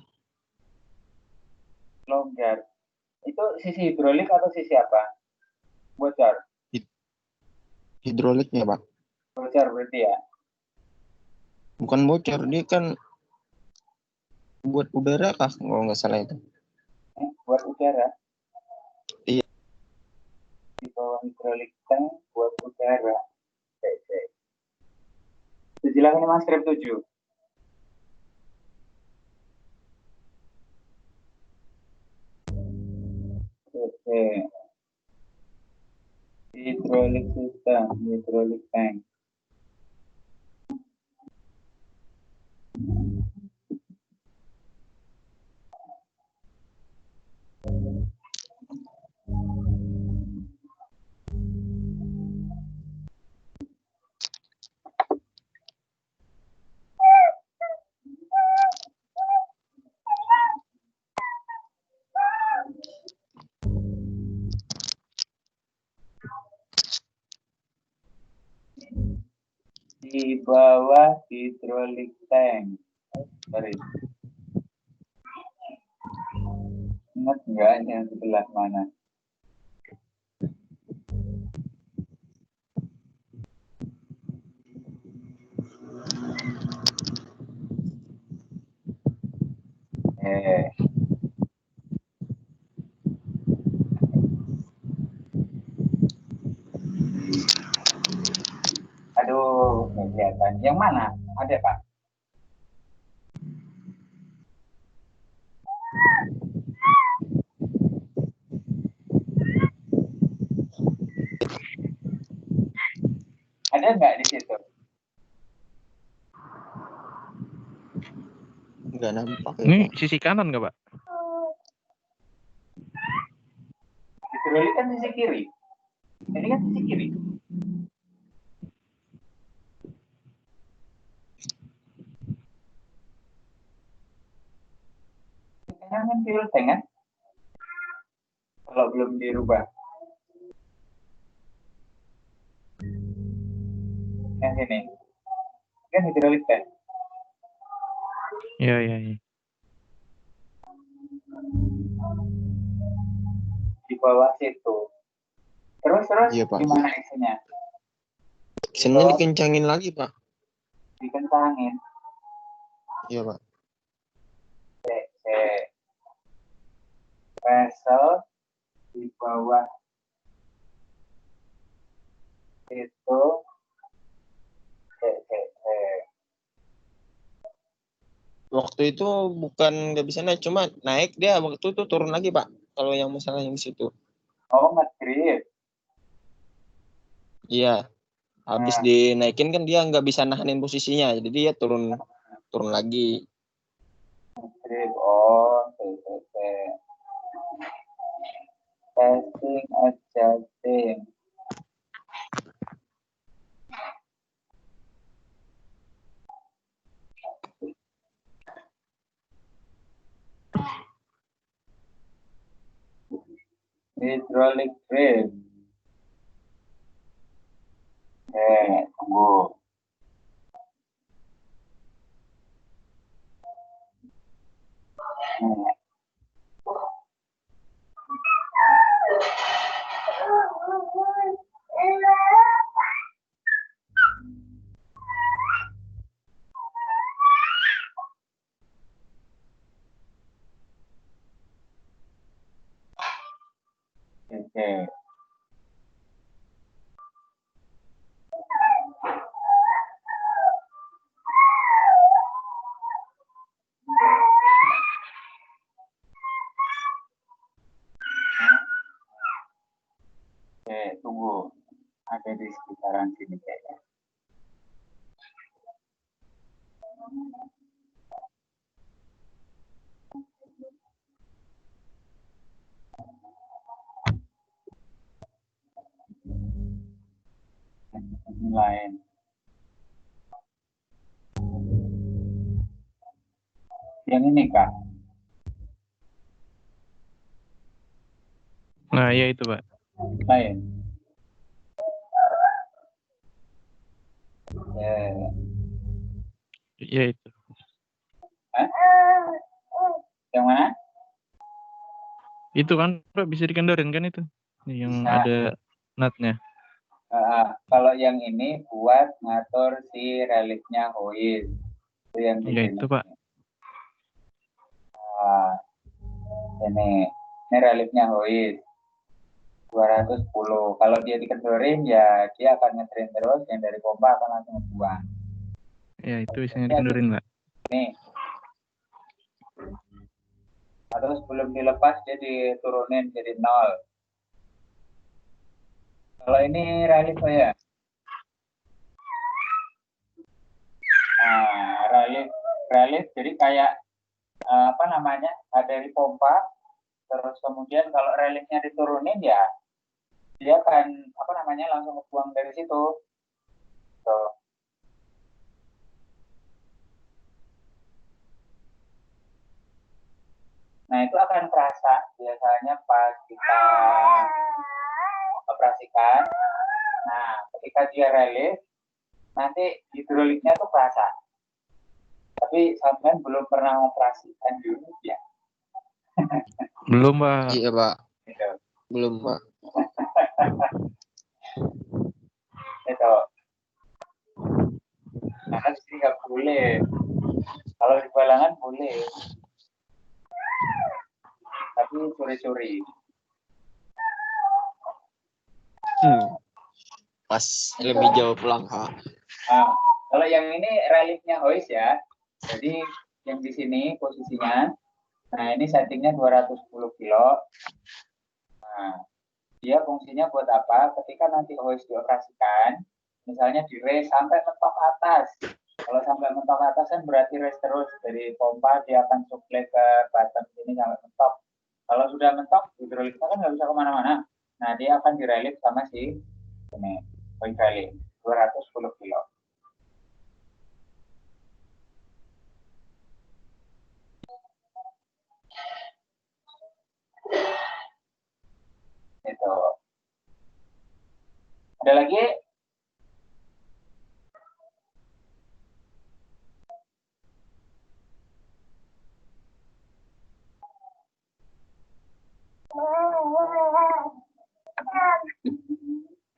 Speaker 1: Itu sisi hidrolik atau sisi apa? Bocor.
Speaker 4: Hidroliknya Pak.
Speaker 1: Bocor berarti ya?
Speaker 4: Bukan bocor, dia kan buat udara kah kalau nggak salah itu.
Speaker 1: Buat udara?
Speaker 4: Iya.
Speaker 1: Di bawah hidrolik tank buat udara. Silakan Mas Krip 7. Oke. Hidrolik system, hidrolik tank. Di bawah hidrolik tank. Sorry. Ingat nggak yang sebelah mana? Aduh, nggak kelihatan. Yang mana? Ada, Pak? Ada nggak di situ?
Speaker 4: Nggak nampak.
Speaker 3: Ini sisi kanan nggak Pak?
Speaker 1: Hidrolik kan sisi kiri. Ini kan sisi kiri. Kan fuel tank kan? Kalau belum dirubah. Yang sini. Kan hidrolik tank.
Speaker 3: Iya.
Speaker 1: Di bawah situ. Terus
Speaker 4: Iya, Pak.
Speaker 1: gimana actionnya?
Speaker 4: Actionnya dikencangin lagi, Pak.
Speaker 1: Dikencangin.
Speaker 4: Iya, Pak.
Speaker 1: Wrestle di bawah itu
Speaker 4: Waktu itu bukan nggak bisa naik, cuma naik dia waktu itu turun lagi, Pak. Kalau yang masalah yang di situ.
Speaker 1: Oh, nge-grip.
Speaker 4: Iya. Habis dinaikin kan dia nggak bisa nahanin posisinya, jadi dia turun lagi.
Speaker 1: Nge-grip. Oh, oke. Testing, adjusting. Hydraulic grip. Tunggu. Oke. Oke, tunggu. Ada di sekitaran sini kayaknya. Ini lain. Yang ini, Kak.
Speaker 3: Nah, iya itu, Pak.
Speaker 1: Lain.
Speaker 3: Iya itu.
Speaker 1: Hah? Yang mana?
Speaker 3: Itu kan Pak bisa dikendorin kan itu. Yang
Speaker 1: Bisa.
Speaker 3: ada nutnya.
Speaker 1: Kalau yang ini buat ngatur si reliknya hoist. Itu yang di
Speaker 3: Iya
Speaker 1: sini.
Speaker 3: itu, Pak.
Speaker 1: Ini reliknya hoist 210. Kalau dia dikendorin ya dia akan ngetrain terus, yang dari pompa akan langsung ngebuang.
Speaker 3: Ya itu isinya dikendorin, Pak.
Speaker 1: Nih. Atau sebelum dilepas dia diturunin jadi 0. Kalau ini relik saya. Nah, relik jadi kayak apa namanya? Dari pompa. Terus kemudian kalau reliknya diturunin ya dia akan apa namanya langsung ngebuang dari situ. Tuh. Nah itu akan terasa biasanya pas kita operasikan. Nah ketika dia relik nanti hidroliknya tuh terasa. Tapi sampean belum pernah operasikan unit ya?
Speaker 3: Belum, Pak.
Speaker 4: Iya, Pak.
Speaker 1: Gitu.
Speaker 4: Belum, Pak.
Speaker 1: Itu. Nah kan sini nggak boleh. Kalau di balangan boleh. Tapi curi-curi.
Speaker 4: Pas lebih jauh pulang, Pak.
Speaker 1: Nah, kalau yang ini reliknya hoist ya. Jadi yang di sini posisinya. Nah ini settingnya 210 kilo. Nah dia fungsinya buat apa? Ketika nanti hoist dioperasikan, misalnya di race sampai mentok atas. Kalau sampai mentok atas kan berarti race terus dari pompa dia akan suplai ke bottom sini sampai mentok. Kalau sudah mentok, hidroliknya kan nggak bisa kemana-mana. Nah dia akan direlik sama si ini hoist relik 210 kilo. Itu. Ada lagi?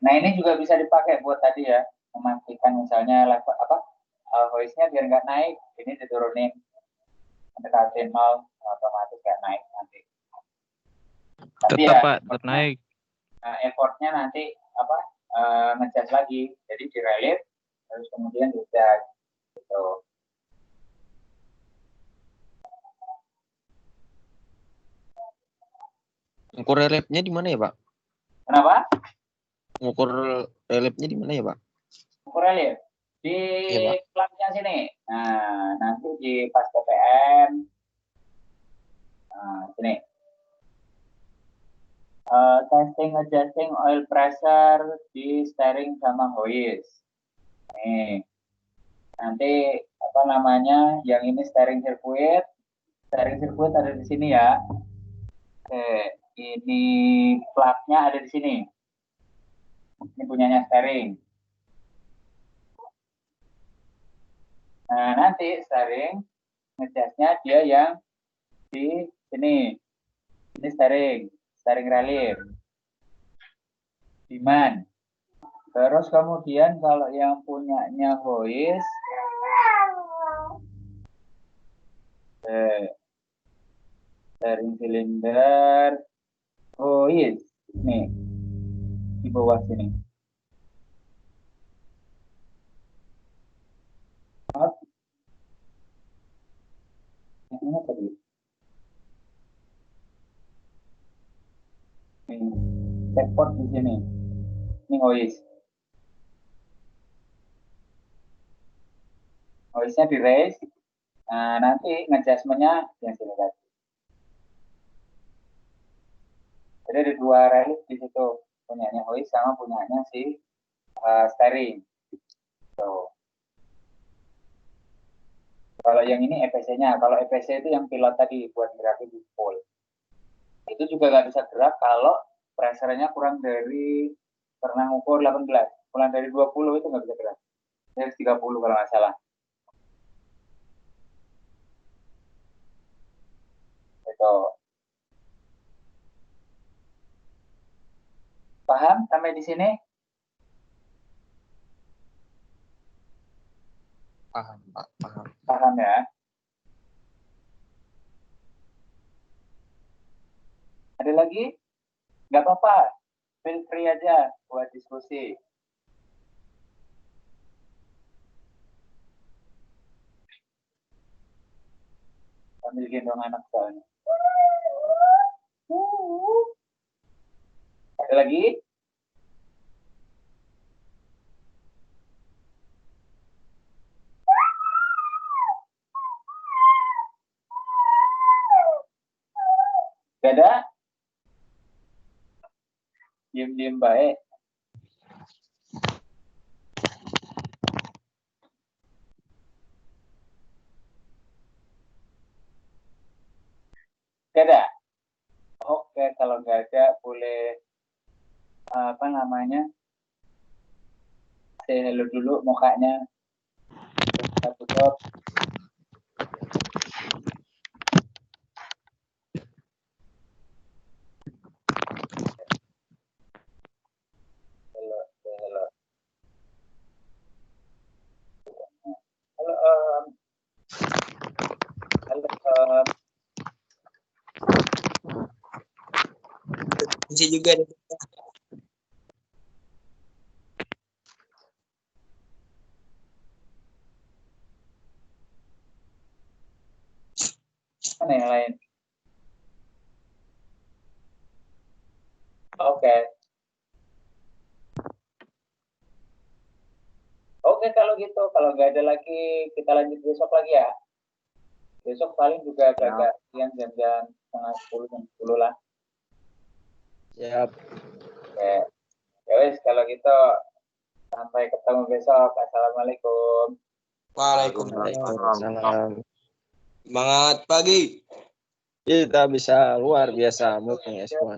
Speaker 1: Nah, ini juga bisa dipakai buat tadi ya, memastikan misalnya level hoist-nya biar nggak naik, ini diturunin mendekati 0, otomatis nggak naik nanti. Tapi
Speaker 3: Tetap
Speaker 1: ya,
Speaker 3: Pak, tetap naik.
Speaker 1: effortnya nanti ngecas lagi, jadi di relief terus kemudian dicas gitu.
Speaker 4: Ngukur reliefnya di mana ya, Pak?
Speaker 1: Kenapa?
Speaker 4: Ngukur reliefnya di mana ya, Pak?
Speaker 1: Ngukur relief di
Speaker 4: Iya, Pak.
Speaker 1: flapnya sini. Nah, nanti di pas PPM. Nah, sini. Testing adjusting oil pressure di steering sama hoist. Nih. Nanti apa namanya? Yang ini steering circuit. Steering circuit ada di sini ya. Oke, ini flapnya ada di sini. Ini punyanya steering. Nah, nanti steering ngecasnya dia yang di sini. Ini steering relief. Demand. Terus kemudian kalau yang punyanya hoist, steering cylinder, hoist, nih di bawah sini. Ini apa tadi? Checkport di sini. Ini hoist. Hoistnya di raise. Nah, nanti ngejustmentnya yang sini lagi. Jadi ada dua relief di situ. Punyanya hoist sama punyanya si steering. So. Kalau yang ini EPC-nya. Kalau EPC itu yang pilot tadi buat gerakin di pole. Itu juga nggak bisa gerak kalau pressure-nya kurang dari, pernah ngukur 18, kurang dari 20 itu nggak bisa gerak. Dari 30 kalau nggak salah. Itu. Paham sampai di sini?
Speaker 4: Paham, Pak. Paham.
Speaker 1: Paham ya? Ada lagi? Nggak apa-apa. Feel free aja buat diskusi. Sambil gendong anak soalnya. Ada lagi? Gak ada? Diem-diem baik. Gak ada? Oke, kalau gak ada boleh apa namanya? Say hello dulu mukanya. Kita tutup. Hello. Halo.
Speaker 5: Kunci juga.
Speaker 1: Mana yang lain? Oke. Oke, kalau gitu. Kalau nggak ada lagi, kita lanjut besok lagi ya. Besok paling juga agak siang jam 9:30, jam 10 lah.
Speaker 6: Siap.
Speaker 1: Oke. Ya wes, kalau gitu sampai ketemu besok. Assalamualaikum.
Speaker 10: Waalaikumsalam.
Speaker 5: Semangat pagi.
Speaker 6: Kita bisa luar biasa moodnya S1.